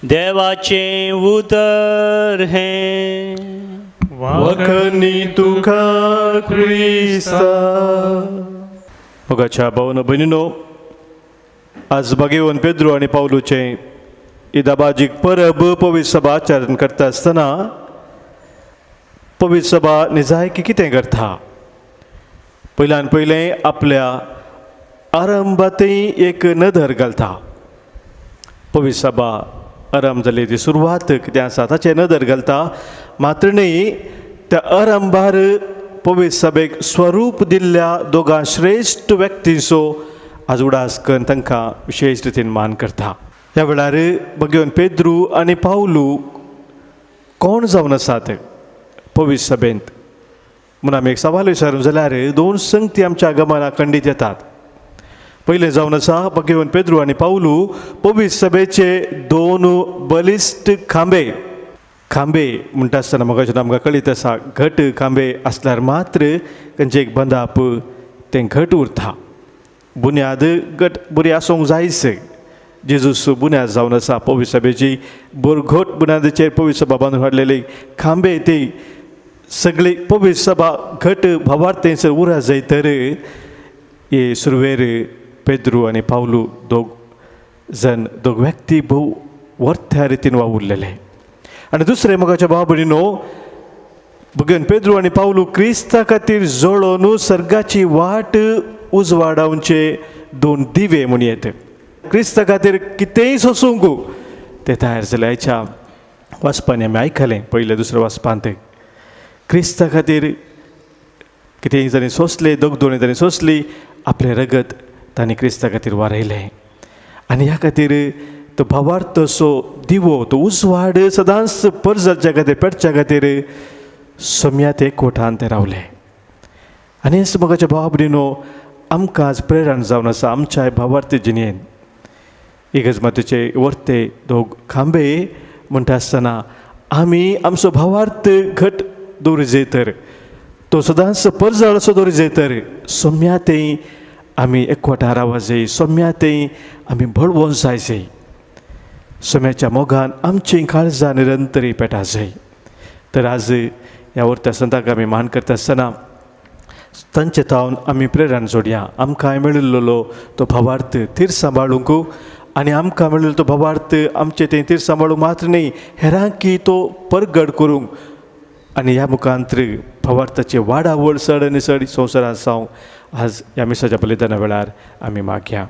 देवाचें उतर हें वखणी तुका क्रिस्ता. मोगाच्या भावन भयणीनो, आज बागेवन पेद्रू आनी पावलूचें इदाबाजीक परब पवित्र सभा आचरण करता आसतना पवित्र सभा निजायकी कितें करता? पयल्यान पयलें आपल्या आरंभातय एक नदर घालता. पवित्र सभा आरंभ जाली ती सुरवात कितें आसा ताचें नदर घालता. मात्र न्ही, त्या आरंभार पवित्र सभेक स्वरूप दिल्ल्या दोगां श्रेश्ठ व्यक्तींचो आज उडास करून तांकां विशेश रितीन मान करता. ह्या वेळार भगवन पेद्रू आनी पावलू कोण जावन आसात पवित्र सभेंत म्हूण आमी एक सवाल विचारूं जाल्यार दोन संगती आमच्या आगमनाक खंडीत येतात. पयलें जावन आसा भगवन पेद्रू आनी पावलू पवित्र सभेचे दोन बलिश्ठ खांबे. खांबे म्हणटा आसतना म्हाका आमकां कळीत आसा, घट खांबे आसल्यार मात्र तांचें एक बंदाप तें घट उरता. बुन्याद घट बरी आसूंक जायच. जेजूस बुन्याद जावन आसा पवित्र सभेची. बोरघोट बुन्यादीचेर पवित्र सभा बांदून हाडलेली खांबे ती सगळी पवित्र सभा घट भावार्थेंसर उरा जाय तर हे सुरवेर पेद्रू आणि पावलू दोग व्यक्ती भोव वर्थ्या रितीन वावुरलेले. आणि दुसरे मोगाच्या भाव भयणीनो, बघून पेद्रू आणि पावलू क्रिस्ता खातीर जळोन सर्गाची वाट उजवाडावचे दोन दिवे म्हूण येत. क्रिस्ता खातीर कितेंय सोसूंक ते तयार जाले. आयच्या वाचपान आमी आयकलें पयले दुसऱ्या वाचपान ते क्रिस्ता खातीर कितेंय तांणी सोंसलें, दोनी तांणी सोंसली, आपलें रगत तांणी क्रिस्ता खातीर वारयलें. आनी ह्या खातीर तो भावार्थ असो दिवो, तो उजवाड सदांच परजच्या खातीर पेटच्या खातीर सोम्यात एकवटान ते रावले. आनी हेच मोगाच्या भावा भयणीनो, आमकां आज प्रेरण जावन आसा आमच्या भावार्थ जिणेन. इगर्जमातेचे वर्ते दोग खांबे म्हणटा आसतना आमी आमचो भावार्थ घट दवरूं जाय तर, तो सदांच परजळ असो दवरूं जाय तर सोम्यातय आमी एकवटान रावूंक जाय, सोम्यातय आमी बळवोन जाय जाय. सोम्याच्या मोगान आमची काळजां निरंतरी पेटा जाय. तर आज ह्या वर्ता संताक आमी मान करता आसतना तांचे तावन आमी प्रेरण जोडया. आमकां मेळिल्लो तो भावार्थ तीर सांबाळूंक आनी आमकां मेळिल्लो तो भावार्थ आमचे ते तीर सांबाळूंक मात्र न्ही, हेरांकी तो परगड करूंक आनी ह्या मुखांतर भावार्थाची वाडावड चड आनी चड संवसारांत जावंक आज ह्या मिसाच्या बलिदाना वेळार आमी मागया.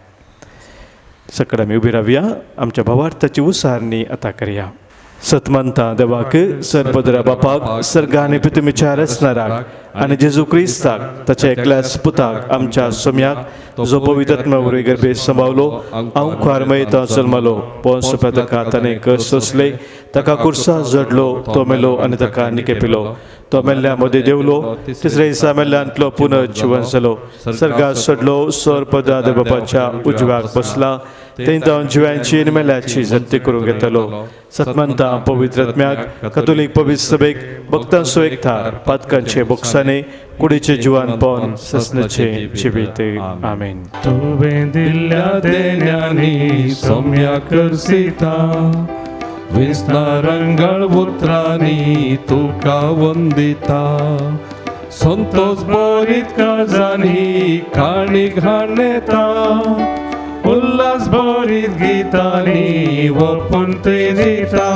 सकड आमी उबी रावया, आमच्या भावार्थाची उसारणी आतां करया. सतमंता देवाक, सर्वपदरा बापाक, सर्गा आनी पृथ्वीच्या रचणाराक आनी जेजू क्रिस्ताक ताच्या एकल्याच पुताक आमच्या सोम्याक जो पवित्र आत्मा वरवीं गर्भेत सांबाळलो, अंकुर मयता जल्मलो, पोंस पिलाताक ताणें कस सोंसले, ताका कुर्सा जडलो, तो मेलो आनी ताका निकेपिलो, तो मेल्ल्या मदीं देवलो, तिसऱ्या दिसा मेल्ल्यांतलो पुनर्जीवन जालो, सर्गाक चडलो, सर्वपदा देवबापाच्या उजव्याक बसला, थंय जावन जिव्यांची आनी मेल्ल्याची जप्ती करूंक येतलो. सतमंता पवित्र आत्म्याक, कॅथोलीक पवित्र सभेक, भक्तांचो एकठार, पातकांचे बोगसाने, कुडीचे जिवानपण, ससनाचे जिवीत. आमेन. तुवें दिल्ल्या देण्यांनी सोम्या करसिता, विस्ना रंगळ उतरांनी तुका वंदिता, संतोष बरीत काळजांनी काणीक हाडनेता, उल्हास भरीत गितांनी ओपून ते दिता.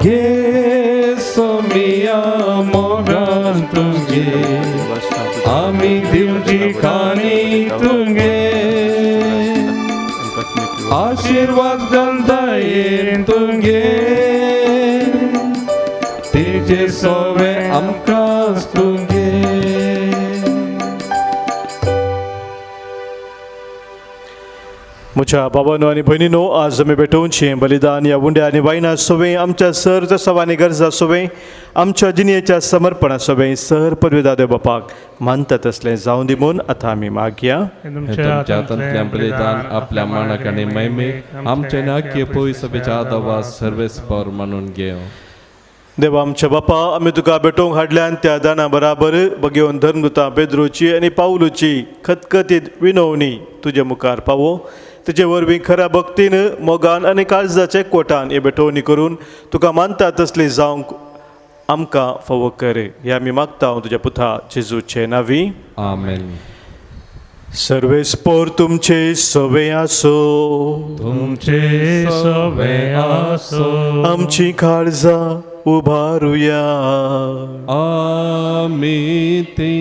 घे सोमिया मोगान तुगे, आमी दिवची खाणी तुगे, आशीर्वाद गंधायेन तुगे, तिचे सोवे आमकांच तुगे. म्हज्या बाबांनो आनी भयणीनो, आज आमी भेटोवचें बलिदान ह्या उंड्या आनी वायना सोवें आमच्या सर्त सवानी गरजा सोवें, आमच्या जिणेच्या समर्पणा सोवें सर पदवेदा देव बापाक मानता तसलें जावं दी म्हूण आतां आमी मागया. तुमच्या हातांतल्यान बलिदान आपल्या मानाक आनी मैमेक आमच्या नाक्य पळय सभेच्या आदावाद सर्वेस्पर मानून घेव. देवा आमच्या बापा, आमी तुका भेटोवंक हाडल्यान त्या दाना बराबर बगेवन धर्मदुतां पेद्रूची आनी पावलूची खतखतीत विनवणी तुजे मुखार पावो. तुजे वरवीं खऱ्या भक्तीन, मोगान आनी काळजाचे कोटान हे भेटोवणी करून तुका मानता तसली जावंक आमकां फावो कर. हे आमी मागता तुज्या पुता जेजूचे नांवी. आमेन. सर्वेस्पोर तुमचे सोवे आसो, तुमचे सोवे आसो, आमची काळजां उबारुया. आमी ती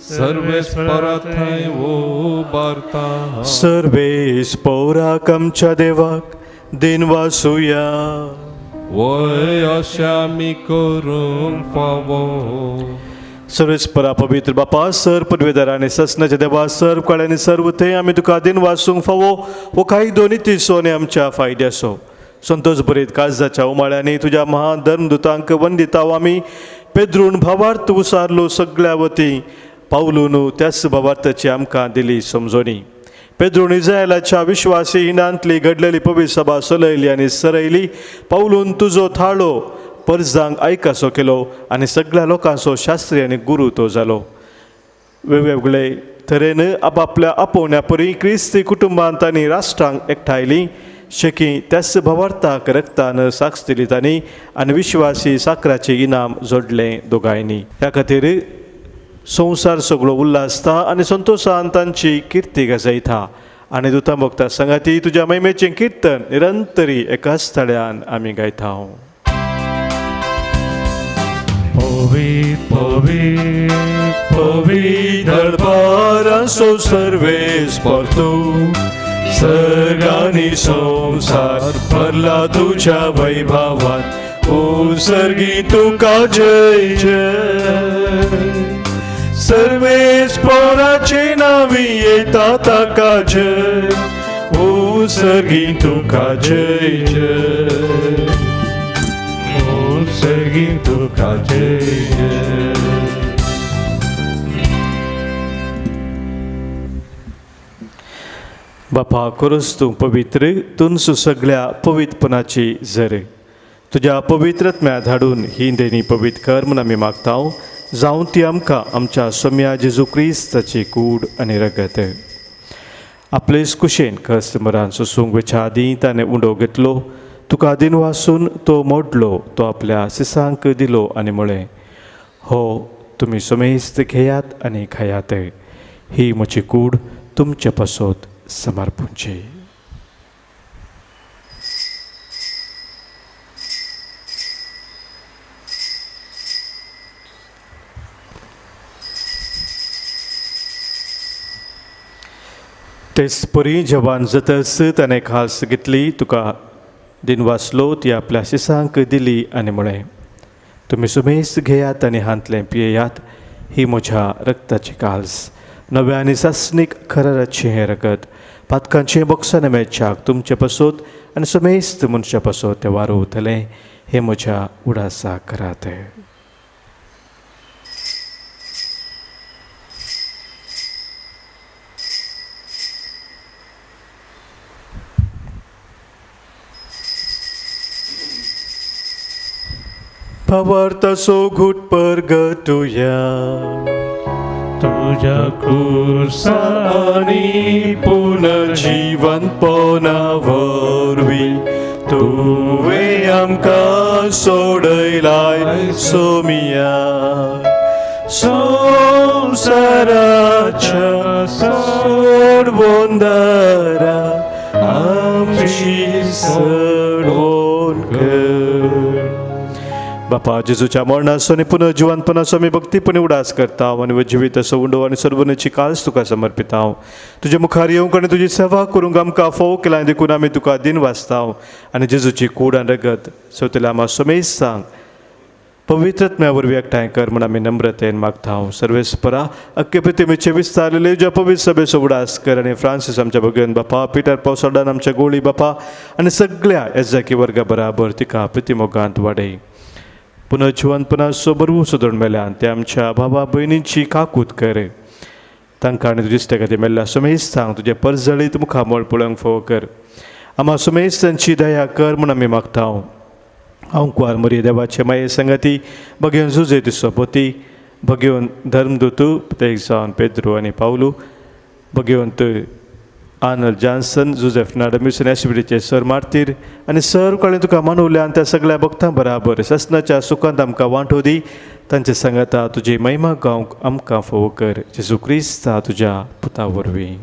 सर्वेस्परात थंय उबारता. सर्वेस्पोराक आमच्या देवाक दिन वासुया. वय अशें आमी करूंक फावो. सर्वेस्परा पवित्र बापा, सर पदवेदारा आनी ससनाच्या देवा, सर्व काळ आनी सर्व थंय आमी तुका दिन वासूंक फावो. हो काही दोनी तिसो आनी आमच्या फायद्याचो संतोष बरीत काळजाच्या उमाळ्यांनी तुज्या महान धर्मदुतांक वंदिताव आमी. पेद्रून भावार्थ उसारलो सगळ्या वती, पावलून त्याच भावार्थाची आमकां दिली समजोनी. पेद्रून इस्रायलाच्या विश्वासी हिनांतली घडलेली पवित्र सभा चलयली आनी सरयली. पावलून तुजो थाळो परजांक आयकासो केलो आनी सगळ्या लोकांचो शास्त्री आनी गुरू तो जालो. वेगवेगळे तरेन आपापल्या आपोवण्या परी क्रिस्ती कुटुंबांत आनी राष्ट्रांक एकठायली. शेकी त्याच भावार्थाक रक्तान साक्ष दिली तांणी आनी विश्वासी साकराचें इनाम जोडलें दोगांयनी. ह्या खातीर संवसार सगळो उल्हासता आनी संतोशान तांची किर्ती गाजयता आनी दुता भक्ता संगाती तुज्या महिमेचें किर्तन निरंतरी एकाच थळ्यान आमी गायता. Povit, povit, povit, दरबारांचो सर्वेस परतो सर्गानी संसार भरला तुझ्या वैभवात. ओ सर्गी तुका जय जय. सर्वेस पराचे नावी येता ताका जय. ओ सर्गी तुका जय जय. सर्गी तुका जय जय. बापा करूस तूं पवित्र तुनसू सगळ्या पवित्रपणाची झर. तुज्या पवित्रत्म्या धाडून ही देणी पवित्र कर म्हूण आमी मागता. जावं ती आमकां आमच्या सोम्या जेजू क्रिस्ताची कूड आनी रगत. आपलेच कुशेन कस्त मरान सुसूंक वेच्या आदीं ताणें उंडो घेतलो. तुका दिन वासून तो मोडलो. तो आपल्या सिसांक दिलो आनी म्हळें, हो तुमी सोमेस्त घेयात आनी खायात. ही म्हजी कूड तुमचे पासत समर्पूंची. तेच परी जवान जतस ताणें खास घेतली. तुका दिन वाचलो ती आपल्या शिसांक दिली आनी म्हळें, तुमी सुमेस घेयात आनी हांतलें पियेयात. ही म्हज्या रक्ताची काल्स, नव्या आनी सासणीक खराराचें हें रगत. पातकांचें बॉक्सान मेळच्याक तुमचे पासत आनी सुमेस्त मनशा पासत तें वारोवतलें. हें म्हज्या उडासाक करात. भावार्थाचो घुट परगटुया. तुझ्या कुर्सानी पुनर्जीवनपणा वरवीं तुवें आमकां सोडयलाय सोमिया. संवसाराच्या सोडवोन दारा आमची सोडवोन कर. बापा जेजूच्या मरणाचो आनी पुनर्जीवनपणाचो आमी भक्तीपणी उडास करता आनी जिवीत असो उंडो आनी सर्वनेची काल्स तुका समर्पिता. तुजे मुखार येवंक आनी तुजी सेवा करूंक आमकां फोव केला देखून आमी तुका दिन वाचता आनी जेजूची कूड आनी रगत सवतले आमा सोमेस सांग पवित्रत्म्या वरवीं एकठांय कर म्हूण आमी नम्रतेन मागता. सर्वेस्परा अख्खे पृथ्वीचे विस्तारलेले ज्या पवित्र सभेचो उडास कर आनी फ्रांसीस आमच्या भगवन बापा, पिटर पावसाडान आमच्या गोळी बापा आनी सगळ्या येजाकी वर्गा बराबर तिका प्रतिमोगांत वाडय. पुनर्जीवनपणाचो बरवू सोदून मेल्यान ते आमच्या भावा भयणींची काकूत कर. तांकां आनी तुजे खातीर मेल्ल्या सुमेस्तांक तुजे परजळीत मुखामोळ पळोवंक फोव कर. आम्हा सुमेस्तांची दया कर म्हूण आमी मागता. हांव कुंवार मरी देवाचे माये संगती भगवन जुजे दिसोपती भगवन धर्मदूत ते जावन पेद्रू आनी पावलू भगवंत आनल जॉन्सन जोसेफ नाडमिसन एसबीडीचे सर मार्तीर आनी सर कळें तुका मानवल्यान त्या सगळ्या भक्तां बराबर ससनाच्या सुखांत आमकां वांटो दी. तांचे सांगाता तुजी महिमा गावंक आमकां फोव कर. जेजू क्रिस्ता तुज्या पुता वरवीं.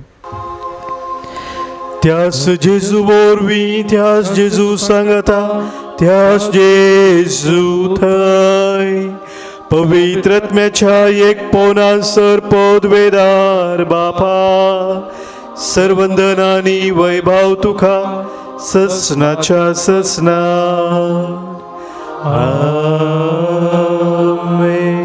त्यास जेजू वरवीं त्यास जेजू सांगता त्यास जेजू थंय पवित्रत्म्याच्या एक पोनासर पदवेदार बापा सर्वंदनानी वैभव तुका ससनाच्या ससना. आमेन.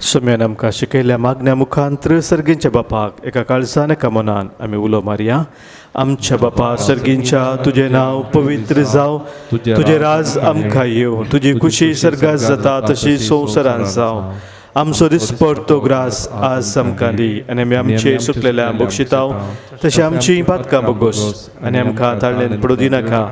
सोम्यान आमकां शिकयल्या मागण्या मुखांतर सर्गींच्या बापाक एका काळजान एका मनान आमी उलो मारया. आमच्या बापा सर्गींच्या तुजें नांव पवित्र जावं. तुजें राज आमकां येवं. तुजी खुशी सर्गात जाता तशी संवसारांत जावं. आमचो दिसपडतो ग्रास आज आमकां दी आनी आमी आमचे सुकलेल्या बक्षितांव तशें आमची पातकां बगोस आनी आमकां ताळ्ळेन पडूं दिनाका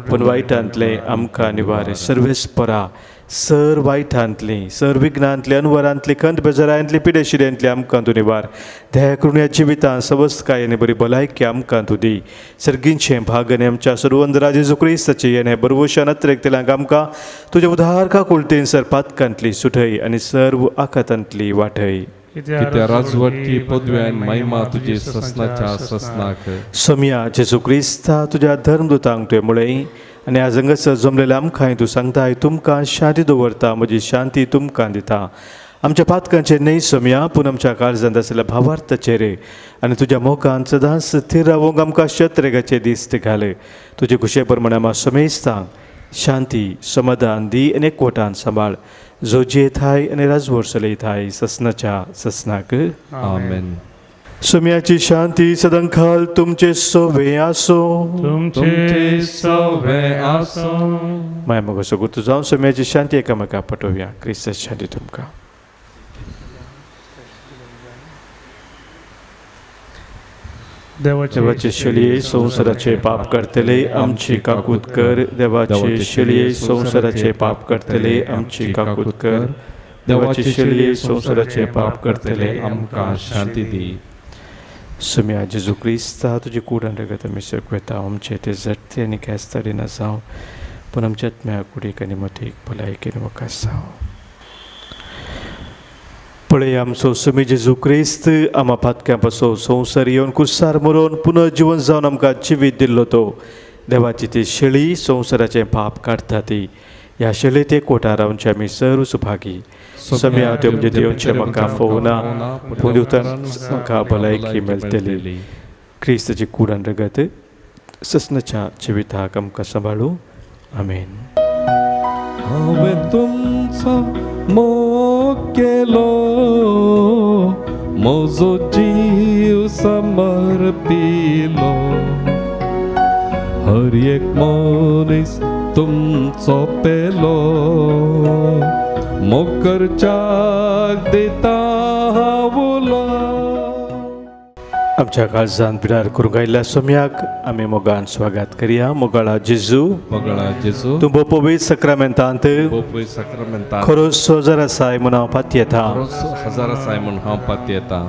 पूण वायटांतलें आमकां निवार. सर्वेस्परा सर वायटांतली सर विघ्नांतली अनवरांतली खंत बेजारांतली पिडेशिड्यांतली आमकां तूं निवार दया करून ह्या जिवितांत सवस्थकाय आनी बरी भलायकी आमकां तूं दी सर्गींचें भाग आनी आमच्या सर्वंदरा जेजू क्रिस्ताचे येणे बरवशान अत्रेकतेल्यांक आमकां तुज्या उदारका कुलतेन सर पातकांतली सुटय आनी सर्व आखातांतली वाटय कित्या राजवटी पदव्यान महिमा तुजी ससनाच्या ससनाक सोम्या जेजू क्रिस्ता तुज्या धर्मदुतांक तुवें म्हळें आनी आज हांगासर जमलेल्या आमकांय तूं सांगताय तुमकां शांती दवरता म्हजी शांती तुमकां दिता आमच्या पातकांचेर न्हय सोम्या पूण आमच्या काळजांत आसलेल्या भावार्थाचेर आनी तुज्या मोगान सदांच स्थिर रावूंक आमकां शत्रेगाचे दीस घाल तुजे कुशे प्रमाणे आमी समेस्तांक शांती समाधान दी आनी एकवटान सांबाळ जो जेथाय आनी राजवट चलयताय ससनाच्या ससनाक आमेन सोम्याची शांती सदांखाल तुमचे सोबे आसो तुमचे सवे आसो माय मगो सगळं जावन सोम्याची शांती एकामेकाक पटोवया क्रिस्ताची शांती तुमकां देवाचे शेळये संवसाराचे पाप करतले आमची काकूत कर देवाचे शेळये संवसाराचे पाप करतले आमची काकूत कर देवाचे शेळये संवसाराचे पाप करतले आमकां शांती दी सोम्या जेजू क्रिस्ता तुजी कुडान रगत आमी सकवेता आमचे ते झटते आनी केस्तारी न जावं पूण आमच्या आत्म्या कुडीक आनी मतीक भलायकेन वकास जावं पळय आमचो सोमी जेजू क्रिस्त आमा पातक्यां पासो संवसार येवन कुसार मरोवन पुनर्जीवन जावन आमकां जिवीत दिल्लो तो देवाची ती शेळी संवसाराचें पाप काडटा ती ह्या शेळयेत एक कोटा रावचे आमी सर्व सुभागी सोम्या त्यो म्हणजे देवचे म्हाका फोवना पूण म्हाका भलायकी मेळटली क्रिस्ताची कुडान रगत ससनाच्या जिविताक आमकां सांबाळूं आमेन हांवें तुमचो मोग केलो म्हजो जीव समर्पिलो हर एक मनीस तुमचो पेलो मोग करच्याक दिता हावलो आमच्या काळजांत पिडार करूंक आयिल्ल्या सोम्याक आमी मोगान स्वागत करया मोगाळा जेजू मोगळा जेजू तूं पवित्र सक्रामेंतांत बोपय सक्रामेंतांत खरोच सोजर आसाय म्हूण हांव पात येता हजार आसाय म्हूण हांव पात येता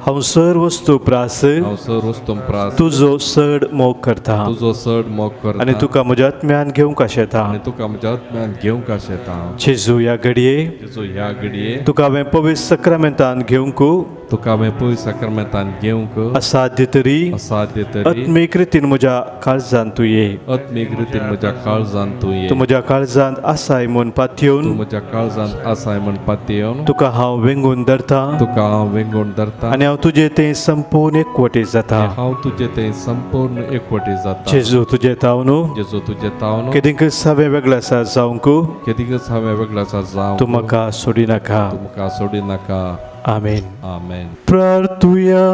हांव सर वस्तू प्रास हांव सर वस्तूम प्रास तुजो चड मोग करता तुजो चड मोग करता आनी तुका म्हज्या आत्म्यान घेवंक आशेता आनी तुका म्हज्या आत्म्यान घेवंक आशेता जेजू ह्या घडये जेजू ह्या घडये तुका हांवें पवित्र सक्रामेंतांत घेवंक तुका हांवें पळय सक्रामेंतांत घेवंक असाध्य तरी असाध्य तरी आत्मीक रितीन म्हज्या काळजांत तूं ये आत्मीक रितीन म्हज्या काळजांत तूं ये तूं म्हज्या काळजांत आसाय म्हूण तूं पातयेवन म्हज्या काळजांत आसाय म्हण पातयेवन तुका हांव वेंगून धरता तुका हांव वेंगोवन धरता आनी हांव तुजें तें संपूर्ण एकवटें जाता हांव तुजें तें संपूर्ण एकवटें जाता जेजू तुजें ताव न्हू जेजू तुजें ताव न्हू केदींक हांवें वेगळो आसा जावंक केदीकच हांवें वेगळो आसा जावं तूं म्हाका सोडी नाका तूं म्हाका सोडी नाका आमेन आमेन प्रार्थुया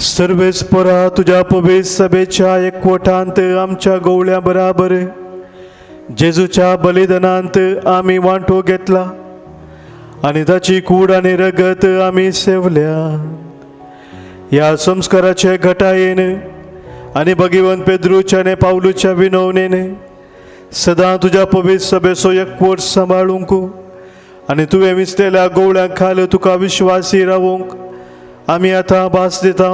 सर्वेस्परा तुझ्या पवित्र सभेच्या एकवटांत आमच्या गवळ्या बराबर जेजूच्या बलिदानांत आमी वांटो घेतला आनी ताची कूड आनी रगत आमी सेवल्या ह्या संस्काराचे घटायेन आनी भगिवंत पेद्रूच्या आनी पावलूच्या विनवणेन सदां तुज्या पवित्र सभेचो एकवट सांबाळूंक आनी तुवें विसलेल्या गवळ्या खाल तुका विश्वासी रावूंक आमी आतां भास दिता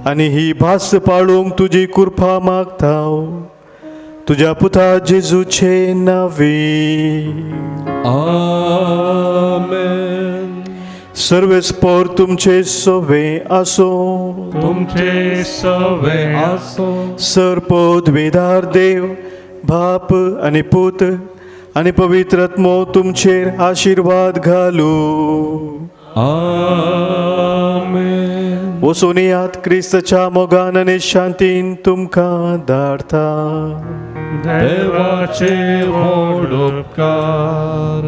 आनी ही भास पाळूंक तुजी कृपा मागता तुज्या पुता जेजूचे नांवी आमेन सर्वेस्पोर तुमचे सोवे आसो तुमचे सवे आसो सरपोद्वेदार देव बाप आनी पूत आनी पवित्र आत्मो तुमचेर आशिर्वाद घालू आमेन वचून यात क्रिस्ताच्या मोगान आनी शांतीन तुमकां धाडटा देवाचे व्हड उपकार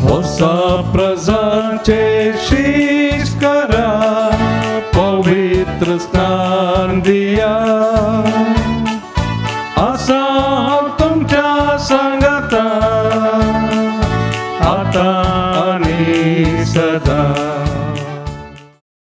वसा प्रजांचे शीश करा पवित्र स्नान दिया